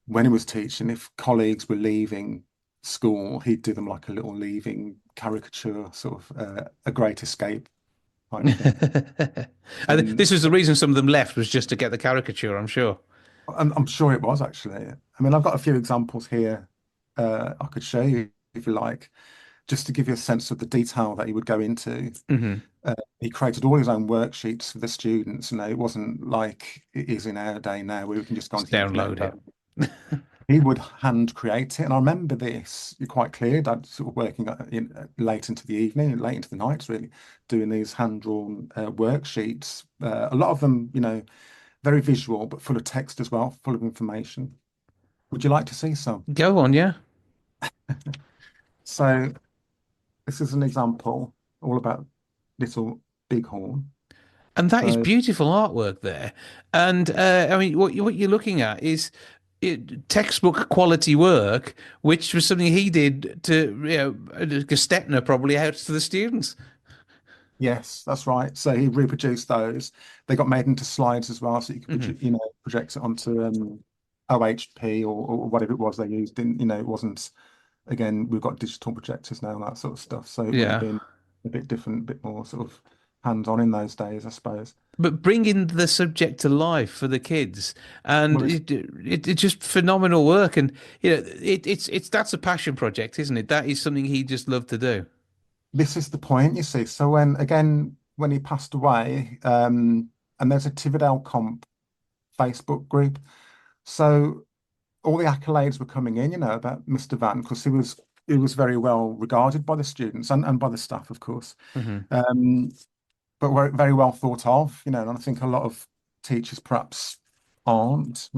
[SPEAKER 6] when he was teaching, if colleagues were leaving school, he'd do them like a little leaving caricature, sort of a great escape kind of thing.
[SPEAKER 1] And this was the reason some of them left, was just to get the caricature, I'm sure.
[SPEAKER 6] I'm sure it was actually. I mean, I've got a few examples here I could show you if you like. just to give you a sense of the detail that he would go into,
[SPEAKER 1] Hmm.
[SPEAKER 6] he created all his own worksheets for the students. It wasn't like it is in our day now where we can just go
[SPEAKER 1] Just
[SPEAKER 6] onto the internet
[SPEAKER 1] download
[SPEAKER 6] and
[SPEAKER 1] it.
[SPEAKER 6] go. He would hand create it, and I remember this quite clear. I'd sort of working late into the evening, late into the nights, really, doing these hand-drawn worksheets. A lot of them, very visual, but full of text as well, full of information. Would you like to see some?
[SPEAKER 1] Go on, yeah.
[SPEAKER 6] So this is an example all about little bighorn.
[SPEAKER 1] And that is
[SPEAKER 6] So
[SPEAKER 1] beautiful artwork there. And I mean, what you're looking at is textbook quality work, which was something he did to, Gestetner probably out to the students.
[SPEAKER 6] yes, that's right. So he reproduced those. They got made into slides as well, so you could
[SPEAKER 1] Hmm.
[SPEAKER 6] project it onto OHP or whatever it was they used. It wasn't. Again, we've got digital projectors now and that sort of stuff. So it would have
[SPEAKER 1] Yeah.
[SPEAKER 6] been a bit different, a bit more sort of hands-on in those days, I suppose.
[SPEAKER 1] But bringing the subject to life for the kids, and
[SPEAKER 6] Well,
[SPEAKER 1] it's just phenomenal work. And it's that's a passion project, isn't it? That is something he just loved to do.
[SPEAKER 6] this is the point, you see. So when he passed away, and there's a Tividale Comp Facebook group. So all the accolades were coming in, about Mr. Vann because he was very well regarded by the students and by the staff, of course.
[SPEAKER 1] Hmm.
[SPEAKER 6] Um, but were very well thought of, and I think a lot of teachers perhaps aren't.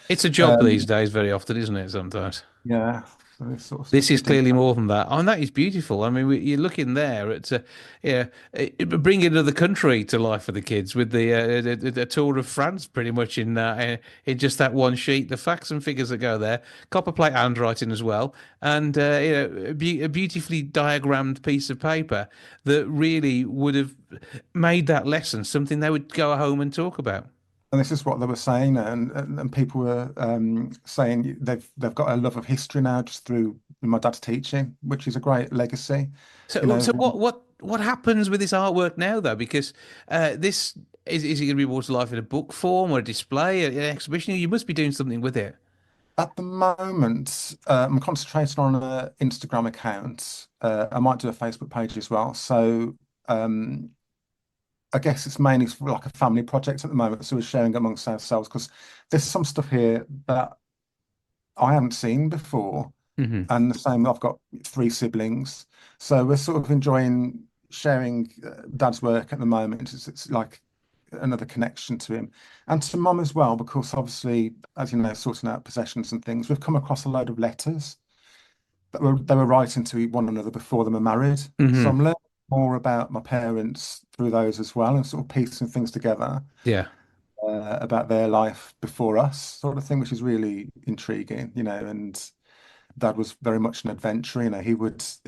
[SPEAKER 1] It's a job these
[SPEAKER 6] Um,
[SPEAKER 1] days, very often, isn't it? Sometimes.
[SPEAKER 6] yeah, so this sort of
[SPEAKER 1] This
[SPEAKER 6] stuff, the
[SPEAKER 1] is clearly
[SPEAKER 6] detail.
[SPEAKER 1] more than that. Oh, and that is beautiful. I mean, you're looking there at, yeah, bringing another country to life for the kids with the tour of France, pretty much in just that one sheet. The facts and figures that go there, copperplate handwriting as well, and a beautifully diagrammed piece of paper that really would have made that lesson something they would go home and talk about.
[SPEAKER 6] And this is what they were saying, and people were saying they've got a love of history now just through my dad's teaching, which is a great legacy. You
[SPEAKER 1] So,
[SPEAKER 6] know,
[SPEAKER 1] so what happens with this artwork now, though? Because this is it going to be brought to life in a book form or a display, an exhibition? You must be doing something with it.
[SPEAKER 6] at the moment, I'm concentrating on an Instagram account. I might do a Facebook page as well. So um, I guess it's mainly like a family project at the moment. So we're sharing amongst ourselves because there's some stuff here that I haven't seen before.
[SPEAKER 1] Hmm.
[SPEAKER 6] And the same, I've got three siblings. So we're sort of enjoying sharing dad's work at the moment. It's like another connection to him and to mum as well, because obviously, as you know, sorting out possessions and things, we've come across a load of letters that they were writing to one another before they were married. So
[SPEAKER 1] Hmm.
[SPEAKER 6] I'm learning more about my parents through those as well and sort of piecing things together
[SPEAKER 1] Yeah.
[SPEAKER 6] about their life before us, sort of thing, which is really intriguing. And Dad was very much an adventurer. He was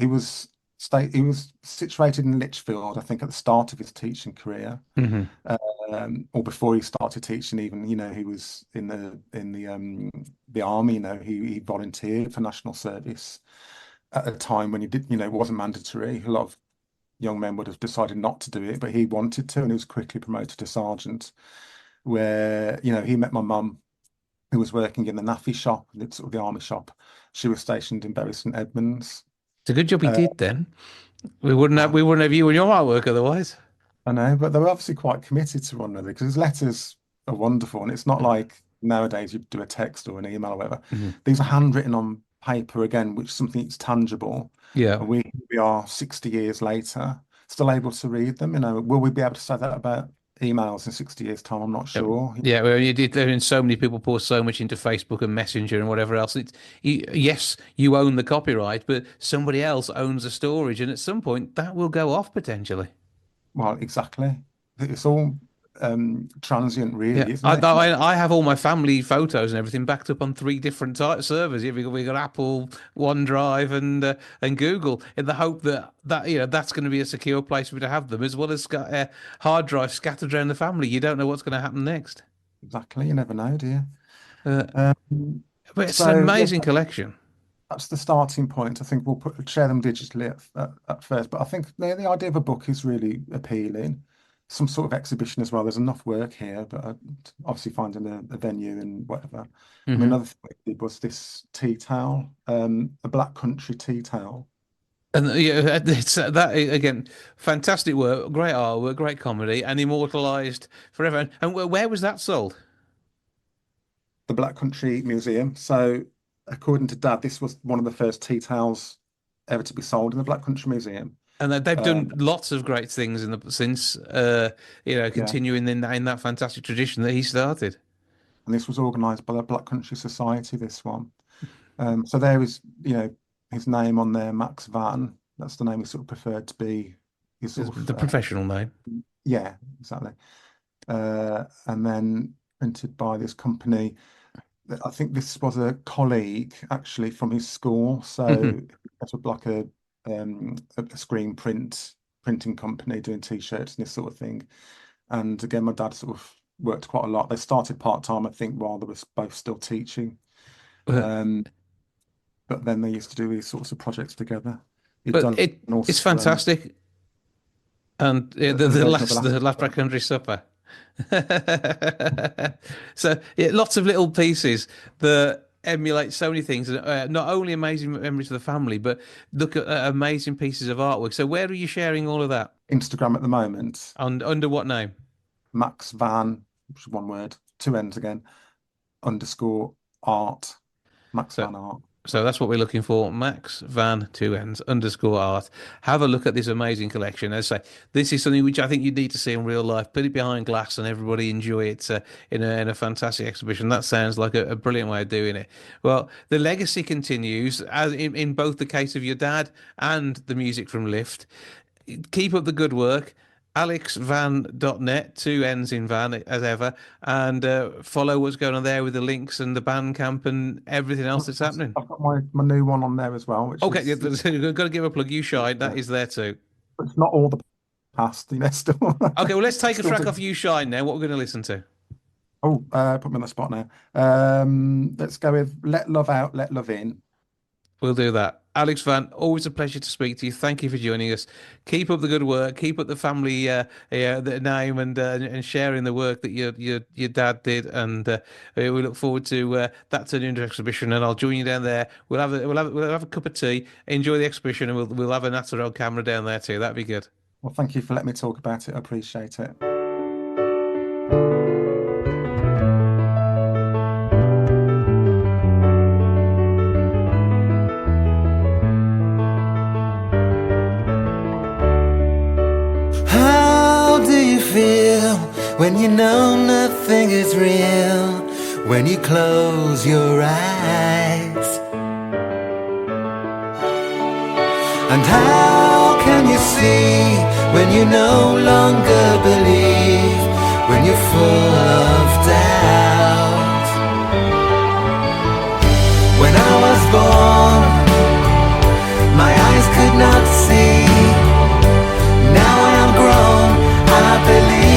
[SPEAKER 6] situated in Lichfield, I think, at the start of his teaching career,
[SPEAKER 1] Hmm.
[SPEAKER 6] or before he started teaching. Even he was in the army. He volunteered for national service at a time when he did. It wasn't mandatory. A lot of young men would have decided not to do it, but he wanted to, and he was quickly promoted to sergeant. Where he met my mum, who was working in the NAFI shop, sort of the army shop. She was stationed in Bury St Edmunds.
[SPEAKER 1] It's a good job he
[SPEAKER 6] Uh,
[SPEAKER 1] did then. We wouldn't have you and your artwork otherwise.
[SPEAKER 6] I know, but they were obviously quite committed to one another because his letters are wonderful, and it's not like nowadays you do a text or an email or whatever.
[SPEAKER 1] Hmm.
[SPEAKER 6] These are handwritten on paper again, which is something that's tangible.
[SPEAKER 1] Yeah.
[SPEAKER 6] And we are 60 years later, still able to read them. Will we be able to say that about emails in 60 years' time? I'm not
[SPEAKER 1] Yep.
[SPEAKER 6] sure.
[SPEAKER 1] Yeah, well, you did. And so many people pour so much into Facebook and Messenger and whatever else. Yes, you own the copyright, but somebody else owns the storage, and at some point that will go off potentially.
[SPEAKER 6] Well, exactly. It's all transient,
[SPEAKER 1] Yeah,
[SPEAKER 6] really, isn't
[SPEAKER 1] I,
[SPEAKER 6] it?
[SPEAKER 1] I I have all my family photos and everything backed up on three different servers. Yeah, we got Apple, OneDrive, and Google, in the hope that that's going to be a secure place for me to have them, as well as hard drives scattered around the family. You don't know what's going to happen next.
[SPEAKER 6] Exactly. You never know, do you?
[SPEAKER 1] Uh,
[SPEAKER 6] Um,
[SPEAKER 1] but it's an
[SPEAKER 6] so yeah,
[SPEAKER 1] amazing collection.
[SPEAKER 6] that's the starting point. I think we'll share them digitally at first, but I think the idea of a book is really appealing. Some sort of exhibition as well. There's enough work here, but obviously finding a venue and whatever. I mean,
[SPEAKER 1] Hmm.
[SPEAKER 6] another thing we did was this tea towel, a Black Country tea towel.
[SPEAKER 1] And yeah, it's that again, fantastic work, great artwork, great comedy, and immortalised forever. And where was that sold?
[SPEAKER 6] The Black Country Museum. So, according to Dad, this was one of the first tea towels ever to be sold in the Black Country Museum.
[SPEAKER 1] And they've done lots of great things since, continuing in that fantastic tradition that he started.
[SPEAKER 6] And this was organised by the Black Country Society, this one. So there is, his name on there, Max Vann. That's the name he sort of preferred to be his sort of,
[SPEAKER 1] The professional name.
[SPEAKER 6] Yeah, exactly. And then printed by this company. I think this was a colleague actually from his school. So it was like a screen printing company doing T-shirts and this sort of thing. And again, my dad sort of worked quite a lot. They started part-time, I think, while they were both still teaching. But then they used to do these sorts of projects together.
[SPEAKER 1] It's fantastic. And the last Black Country Supper. So lots of little pieces that emulate so many things. Not only amazing memories of the family, but look at amazing pieces of artwork. So where are you sharing all of that?
[SPEAKER 6] Instagram at the moment.
[SPEAKER 1] Under what name?
[SPEAKER 6] Max Vann, which is one word, 2 N's again, _art. Max Vann Art.
[SPEAKER 1] So that's what we're looking for. Max Vann, 2 N's, _art. Have a look at this amazing collection. As I say, this is something which I think you need to see in real life. Put it behind glass and everybody enjoy it in a fantastic exhibition. That sounds like a brilliant way of doing it. Well, the legacy continues, as in both the case of your dad and the music from Lift. Keep up the good work. alexvann.net, 2 N's in Van as ever, and follow what's going on there with the links and the Bandcamp and everything else that's happening.
[SPEAKER 6] I've got my new one on there as well. Which
[SPEAKER 1] okay, you've got to give a plug. You Shine, that is there too.
[SPEAKER 6] But it's not all the past, still.
[SPEAKER 1] Okay, well, let's take a track off You Shine now. What we're going to listen to?
[SPEAKER 6] Oh, put me on the spot now. Let's go with Let Love Out, Let Love In.
[SPEAKER 1] We'll do that. Alex Vann, always a pleasure to speak to you. Thank you for joining us. Keep up the good work. Keep up the family the name and sharing the work that your dad did. And we look forward to that turning into an exhibition. And I'll join you down there. We'll have a cup of tea, enjoy the exhibition, and we'll have a natural camera down there too. That'd be good.
[SPEAKER 6] Well, thank you for letting me talk about it. I appreciate it.
[SPEAKER 5] When you know nothing is real, when you close your eyes, and how can you see when you no longer believe, when you're full of doubt? When I was born, my eyes could not see. Now I am grown, I believe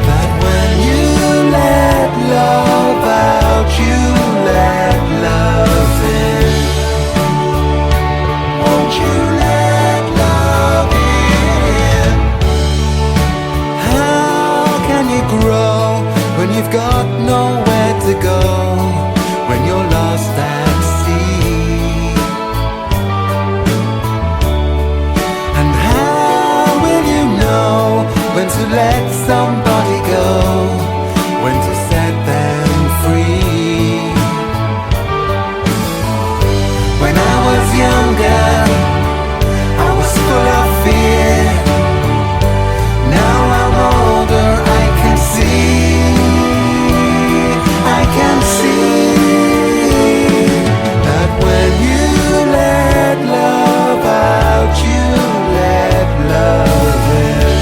[SPEAKER 5] that when you let love out, you let love in. Won't you let love in? How can you grow when you've got nowhere to go, when you're lost at sea? And how will you know when to let somebody go, when to set them free? When I was younger, I was full of fear. Now I'm older, I can see that when you let love out, you let love in.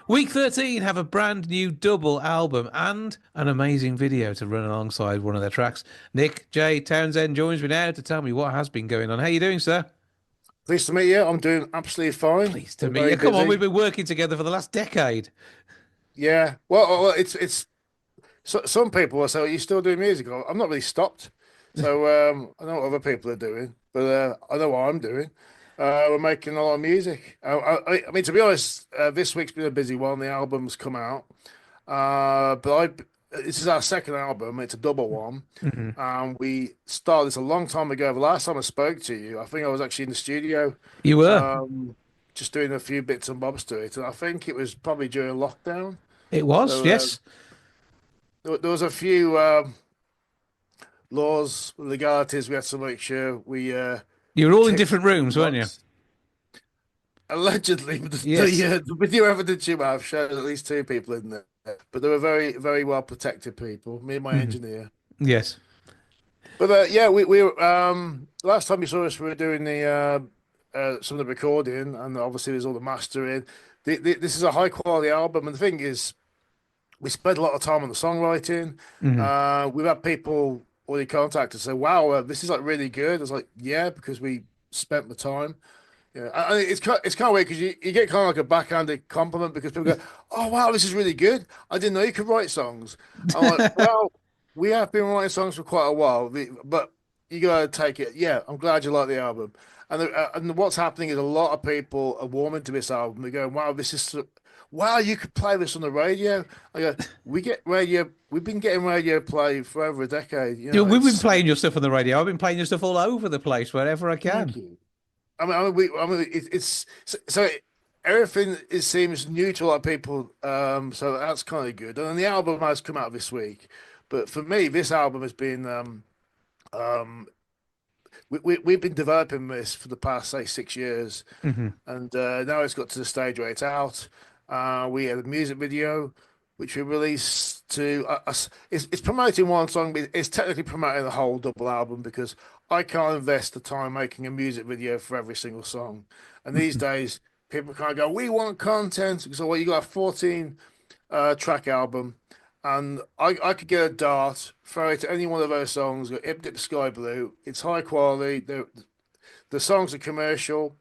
[SPEAKER 1] Week 13 have a brand new double album and an amazing video to run alongside one of their tracks. Nick J Townsend joins me now to tell me what has been going on. How you doing, sir?
[SPEAKER 7] Pleased to meet you. I'm doing absolutely fine.
[SPEAKER 1] Pleased to
[SPEAKER 7] Been
[SPEAKER 1] meet
[SPEAKER 7] very
[SPEAKER 1] you. Come on,
[SPEAKER 7] busy.
[SPEAKER 1] we've been working together for the last decade.
[SPEAKER 7] Yeah. Well, it's so, some people will say, "Are you still doing music?" I'm not really stopped. So I know what other people are doing, but I know what I'm doing. We're making a lot of music. I mean, to be honest, this week's been a busy one. The album's come out, this is our second album. It's a double one. We started this a long time ago. The last time I spoke to you, I think I was actually in the studio.
[SPEAKER 1] You were.
[SPEAKER 7] Just doing a few bits and bobs to it, and I think it was probably during lockdown.
[SPEAKER 1] It was,
[SPEAKER 7] So,
[SPEAKER 1] yes.
[SPEAKER 7] There was a few laws, legalities we had to make sure we
[SPEAKER 1] You were all in
[SPEAKER 7] ticked
[SPEAKER 1] different rooms, weren't you?
[SPEAKER 7] box. Allegedly, the,
[SPEAKER 1] Yes.
[SPEAKER 7] the video evidence you have shows at least 2 people in there, but they were very, very well protected people. Me and my engineer.
[SPEAKER 1] Yes.
[SPEAKER 7] But yeah, we last time you saw us, we were doing the some of the recording, and obviously there's all the mastering. This is a high quality album, and the thing is, we spent a lot of time on the songwriting. We've had people already contact us say, "Wow, this is like really good." I was like, "Yeah," because we spent the time. Yeah, it's kind of weird because you get kind of like a backhanded compliment because people go, "Oh wow, this is really good. I didn't know you could write songs." I'm like, "Well, we have been writing songs for quite a while, but you gotta take it." Yeah, I'm glad you like the album. And what's happening is a lot of people are warming to this album. They're going, "Wow, wow, you could play this on the radio." I go, "We get radio. We've been getting radio play for over a decade. You know,
[SPEAKER 1] We've been playing your stuff on the radio. I've been playing your stuff all over the place, wherever I
[SPEAKER 7] Thank
[SPEAKER 1] can.
[SPEAKER 7] you. I mean, it's so everything seems new to a lot of people. So that's kind of good. And then the album has come out this week, but for me, this album has been we've been developing this for the past, say, 6 years, and now it's got to the stage where it's out. We had a music video which we released to us. It's promoting one song, but it's technically promoting the whole double album because I can't invest the time making a music video for every single song. And these days, people kind of go, "We want content." So, well, you got a 14 track album, and I could get a dart, throw it to any one of those songs, go Ip Dip Sky Blue. It's high quality. The songs are commercial.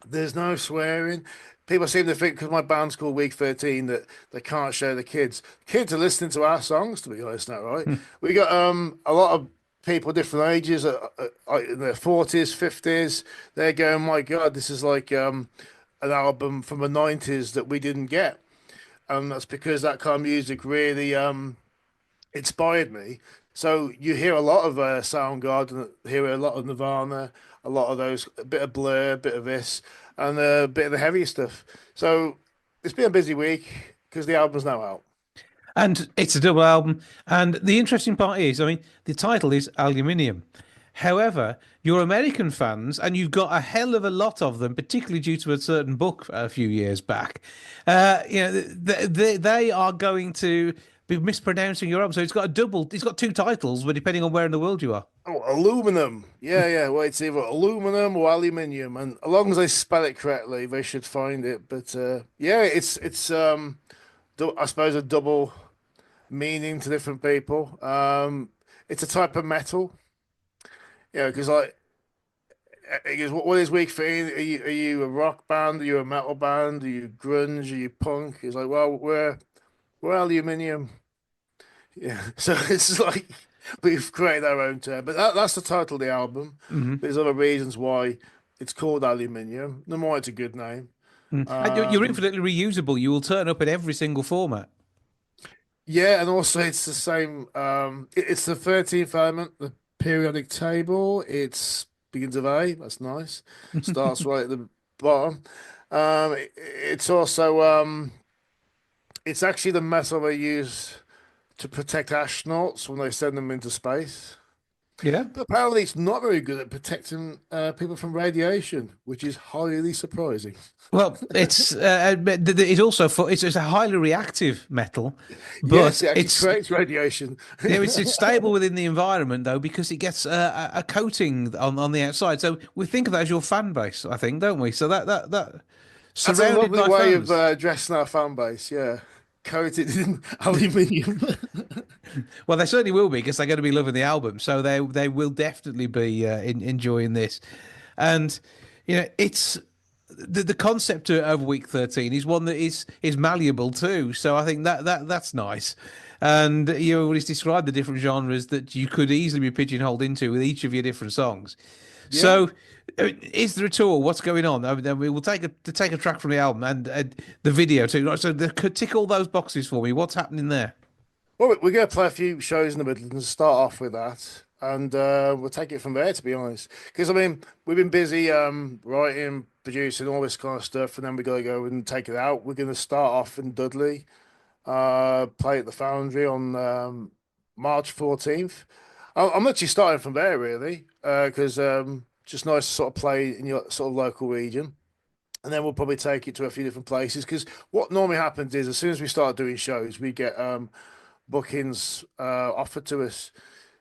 [SPEAKER 7] There's no swearing. People seem to think because my band's called Week 13 that they can't show the kids. Kids are listening to our songs, to be honest, now, right? We got a lot of people different ages, in their 40s, 50s. They're going, "My God, this is like an album from the 90s that we didn't get." And that's because that kind of music really inspired me. So you hear a lot of Soundgarden, hear a lot of Nirvana, a lot of those, a bit of Blur, a bit of this, and a bit of the heavy stuff. So it's been a busy week because the album's now out.
[SPEAKER 1] And it's a double album. And the interesting part is, I mean, the title is Aluminium. However, your American fans, and you've got a hell of a lot of them, particularly due to a certain book a few years back, they are going to be mispronouncing your album. So it's got 2 titles, but depending on where in the world you are.
[SPEAKER 7] Oh, aluminum. Yeah. Well, it's either aluminum or aluminium, and as long as they spell it correctly, they should find it. But yeah, it's I suppose a double meaning to different people. It's a type of metal. Yeah, because like, what is Week 13? Are you a rock band? Are you a metal band? Are you grunge? Are you punk? It's like, well, we're aluminium. Yeah, so it's like we've created our own term, but that's the title of the album. There's other reasons why it's called Aluminium. Number one, it's a good name.
[SPEAKER 1] And you're infinitely reusable. You will turn up in every single format.
[SPEAKER 7] Yeah, and also it's the same. It's the 13th element, the periodic table. It's begins with A. That's nice. Starts right at the bottom. It's also it's actually the metal they use to protect astronauts when they send them into space.
[SPEAKER 1] Yeah.
[SPEAKER 7] But apparently it's not very good at protecting people from radiation, which is highly surprising.
[SPEAKER 1] Well, it's a highly reactive metal, but
[SPEAKER 7] Yes, it actually creates radiation.
[SPEAKER 1] it's stable within the environment though because it gets a coating on the outside. So we think of that as your fan base, I think, don't we? So that
[SPEAKER 7] That's a
[SPEAKER 1] surrounded
[SPEAKER 7] lovely
[SPEAKER 1] by
[SPEAKER 7] way
[SPEAKER 1] fans.
[SPEAKER 7] of addressing our fan base. Yeah, coated in aluminium.
[SPEAKER 1] Well, they certainly will be because they're going to be loving the album, so they will definitely be enjoying this. And it's the concept of week 13 is one that is malleable too. So I think that's nice. And you always described the different genres that you could easily be pigeonholed into with each of your different songs.
[SPEAKER 7] Yeah.
[SPEAKER 1] So, is there a tour? What's going on? I mean, we'll take a track from the album and the video too. So, tick all those boxes for me. What's happening there?
[SPEAKER 7] Well, we're going to play a few shows in the Midlands and start off with that, and we'll take it from there. To be honest, because I mean, we've been busy writing, producing all this kind of stuff, and then we're going to go and take it out. We're going to start off in Dudley, play at the Foundry on March 14th. I'm actually starting from there really, because just nice to sort of play in your sort of local region. And then we'll probably take it to a few different places. Because what normally happens is as soon as we start doing shows, we get bookings offered to us.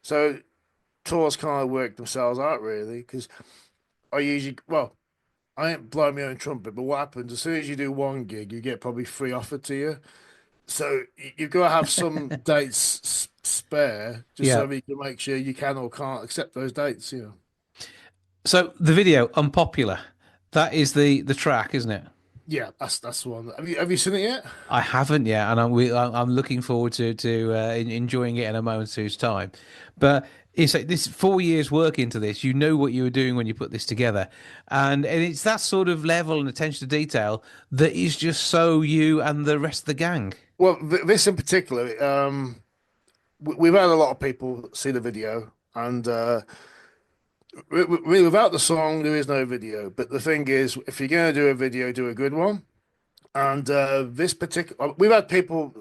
[SPEAKER 7] So tours kind of work themselves out really. Because I ain't blowing my own trumpet, but what happens as soon as you do one gig, you get probably three offered to you. So you've got to have some dates spare, just
[SPEAKER 1] Yeah.
[SPEAKER 7] so you can make sure you can or can't accept those dates.
[SPEAKER 1] So the video "Unpopular," that is the track, isn't it?
[SPEAKER 7] Yeah, that's the one. Have you seen it yet?
[SPEAKER 1] I haven't yet, and I'm looking forward to enjoying it in a moment or two's time. But it's like this 4 years work into this. You know what you were doing when you put this together, and it's that sort of level and attention to detail that is just so you and the rest of the gang.
[SPEAKER 7] Well, this in particular, we've had a lot of people see the video, and really, without the song, there is no video. But the thing is, if you're going to do a video, do a good one. And this particular, we've had people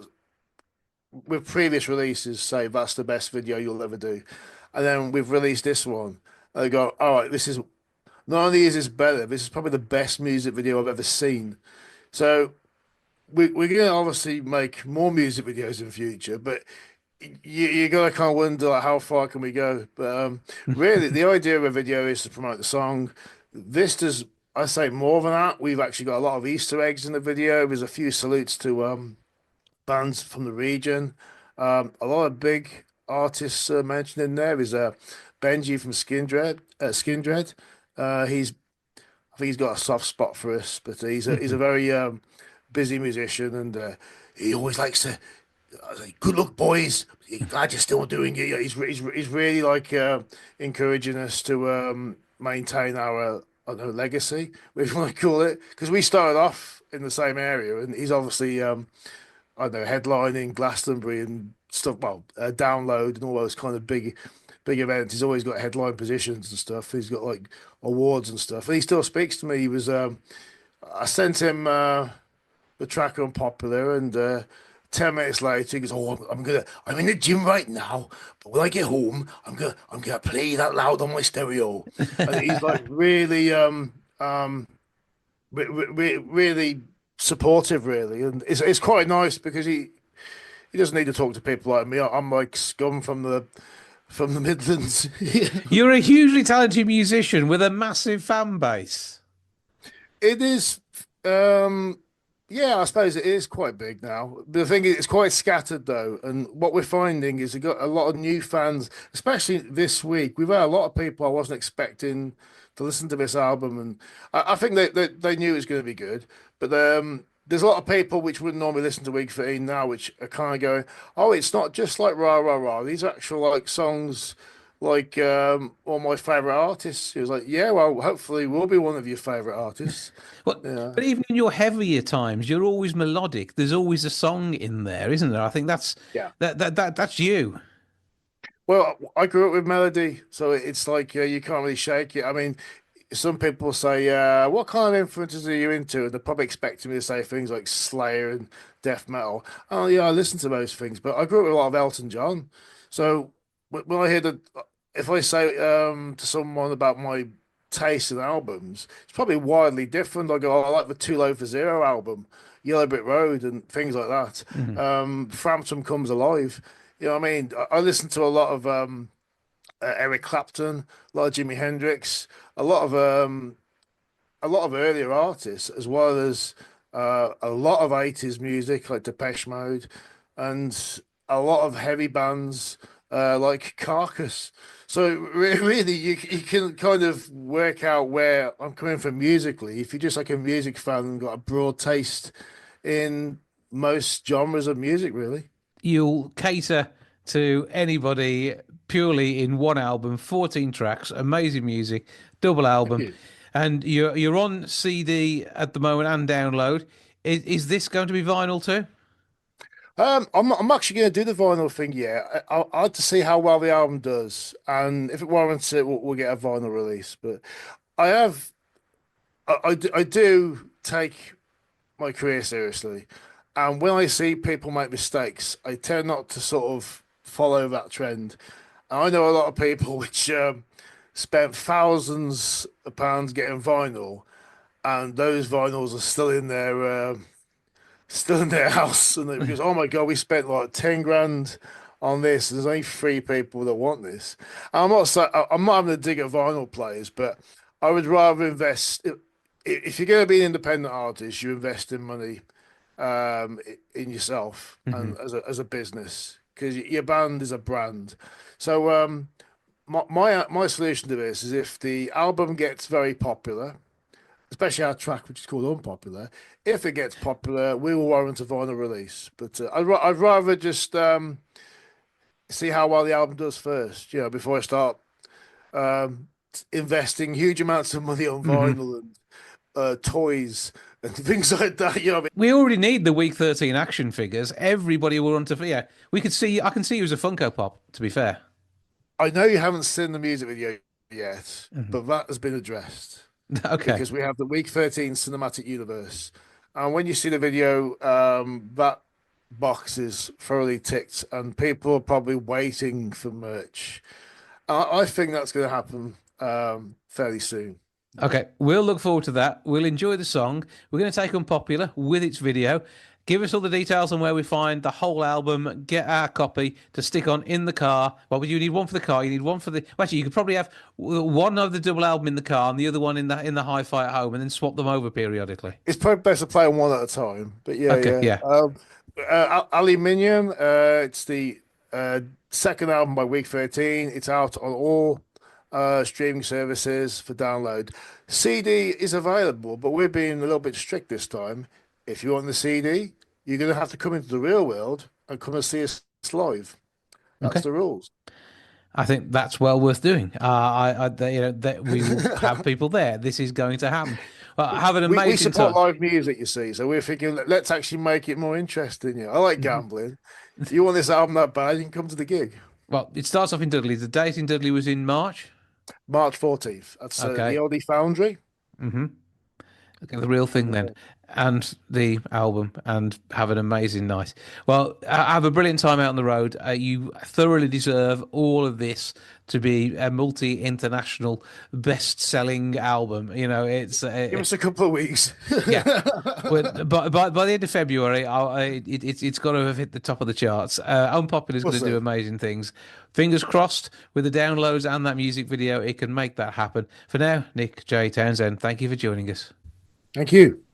[SPEAKER 7] with previous releases say that's the best video you'll ever do, and then we've released this one. And they go, all right, this is not only is this better, this is probably the best music video I've ever seen. So we're going to obviously make more music videos in the future, but you got to kind of wonder like, how far can we go? But really, the idea of a video is to promote the song. This does, I say, more than that. We've actually got a lot of Easter eggs in the video. There's a few salutes to bands from the region. A lot of big artists mentioned in there. There's Benji from Skindred. I think he's got a soft spot for us, but he's a very busy musician, and he always likes to. I was like, good luck, boys. Glad you're still doing it. He's really like encouraging us to maintain our I don't know, legacy, if you want to call it, because we started off in the same area, and he's obviously I don't know, headlining Glastonbury and stuff. Well, Download and all those kind of big events. He's always got headline positions and stuff. He's got like awards and stuff, and he still speaks to me. He was I sent him the track Unpopular, and 10 minutes later, he goes, "Oh, I'm in the gym right now, but when I get home, I'm gonna play that loud on my stereo." And he's like really, really supportive, really, and it's quite nice because he doesn't need to talk to people like me. I'm like scum from the Midlands.
[SPEAKER 1] You're a hugely talented musician with a massive fan base.
[SPEAKER 7] It is. Yeah, I suppose it is quite big now. The thing is, it's quite scattered though, and what we're finding is we've got a lot of new fans, especially this week. We've had a lot of people I wasn't expecting to listen to this album, and I think they knew it was going to be good. But there's a lot of people which wouldn't normally listen to Week 13 now, which are kind of going, "Oh, it's not just like rah rah rah. These are actual like songs." Like all my favorite artists. He was like, "Yeah, well, hopefully we'll be one of your favorite artists."
[SPEAKER 1] Well,
[SPEAKER 7] Yeah.
[SPEAKER 1] but even in your heavier times, you're always melodic. There's always a song in there, isn't there? I think that's
[SPEAKER 7] Yeah.
[SPEAKER 1] that's you.
[SPEAKER 7] Well, I grew up with melody, so it's like you can't really shake it. I mean, some people say, "What kind of influences are you into?" And they're probably expecting me to say things like Slayer and death metal. Oh, yeah, I listen to those things, but I grew up with a lot of Elton John. So when I hear if I say to someone about my taste in albums, it's probably widely different. I go, "Oh, I like the Too Low for Zero album, Yellow Brick Road, and things like that." Frampton Comes Alive. You know what I mean? I listen to a lot of Eric Clapton, a lot of Jimi Hendrix, a lot of a lot of earlier artists, as well as a lot of 80s music like Depeche Mode, and a lot of heavy bands like Carcass. So really, you can kind of work out where I'm coming from musically. If you're just like a music fan and got a broad taste in most genres of music, really.
[SPEAKER 1] You'll cater to anybody purely in one album, 14 tracks, amazing music, double album,
[SPEAKER 7] you.
[SPEAKER 1] and you're on CD at the moment and download. Is this going to be vinyl too?
[SPEAKER 7] I'm actually going to do the vinyl thing. Yeah, I'll have to see how well the album does, and if it warrants it, we'll get a vinyl release. But I do take my career seriously, and when I see people make mistakes, I tend not to sort of follow that trend. And I know a lot of people which spent thousands of pounds getting vinyl, and those vinyls are still in their house, and it goes, oh my god, we spent like 10 grand on this. There's only 3 people that want this. And I'm not having a dig at vinyl players, but I would rather invest. If you're going to be an independent artist, you invest in money in yourself and as a business, because your band is a brand. So my solution to this is, if the album gets very popular, especially our track, which is called Unpopular, if it gets popular, we will warrant a vinyl release. But I'd rather just see how well the album does first, before I start investing huge amounts of money on vinyl and toys and things like that.
[SPEAKER 1] We already need the Week 13 action figures. Everybody will want to. Yeah, I can see you as a Funko Pop, to be fair.
[SPEAKER 7] I know you haven't seen the music video yet, but that has been addressed.
[SPEAKER 1] Okay.
[SPEAKER 7] Because we have the Week 13 cinematic universe. And when you see the video, that box is thoroughly ticked, and people are probably waiting for merch. I think that's going to happen fairly soon.
[SPEAKER 1] Okay, we'll look forward to that. We'll enjoy the song. We're going to take Unpopular with its video. Give us all the details on where we find the whole album. Get our copy to stick on in the car. Well, you need one for the car. You need one for the. Well, actually, you could probably have one of the double album in the car and the other one in the hi-fi at home, and then swap them over periodically.
[SPEAKER 7] It's probably best to play them one at a time. But yeah. Aluminium. It's the second album by Week 13. It's out on all streaming services for download. CD is available, but we're being a little bit strict this time. If you want the CD, you're going to have to come into the real world and come and see us live. That's the rules.
[SPEAKER 1] I think that's well worth doing. That we will have people there. This is going to happen. Well, have an amazing
[SPEAKER 7] we support
[SPEAKER 1] time.
[SPEAKER 7] live music, you see, so we're thinking, let's actually make it more interesting. I like gambling. If you want this album that bad, you can come to the gig.
[SPEAKER 1] Well, it starts off in Dudley. The date in Dudley was in March?
[SPEAKER 7] March 14th. That's the Oldie Foundry.
[SPEAKER 1] Okay, the real thing then, and the album, and have an amazing night. Well, have a brilliant time out on the road. You thoroughly deserve all of this to be a multi-international best-selling album. It's
[SPEAKER 7] give us a couple of weeks.
[SPEAKER 1] Yeah, but by the end of February, it's got to have hit the top of the charts. Unpopular is going to do amazing things. Fingers crossed with the downloads and that music video, it can make that happen. For now, Nick J Townsend, thank you for joining us.
[SPEAKER 7] Thank you.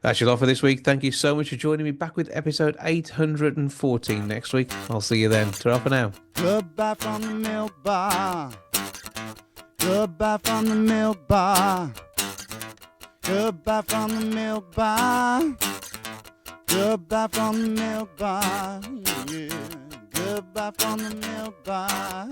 [SPEAKER 1] That's your lot for this week. Thank you so much for joining me. Back with episode 814 next week. I'll see you then. Ta-ra for now.
[SPEAKER 2] Goodbye from the milk bar. Goodbye from the milk bar. Goodbye from the milk bar. Goodbye from the milk bar. Yeah. Goodbye from the milk bar.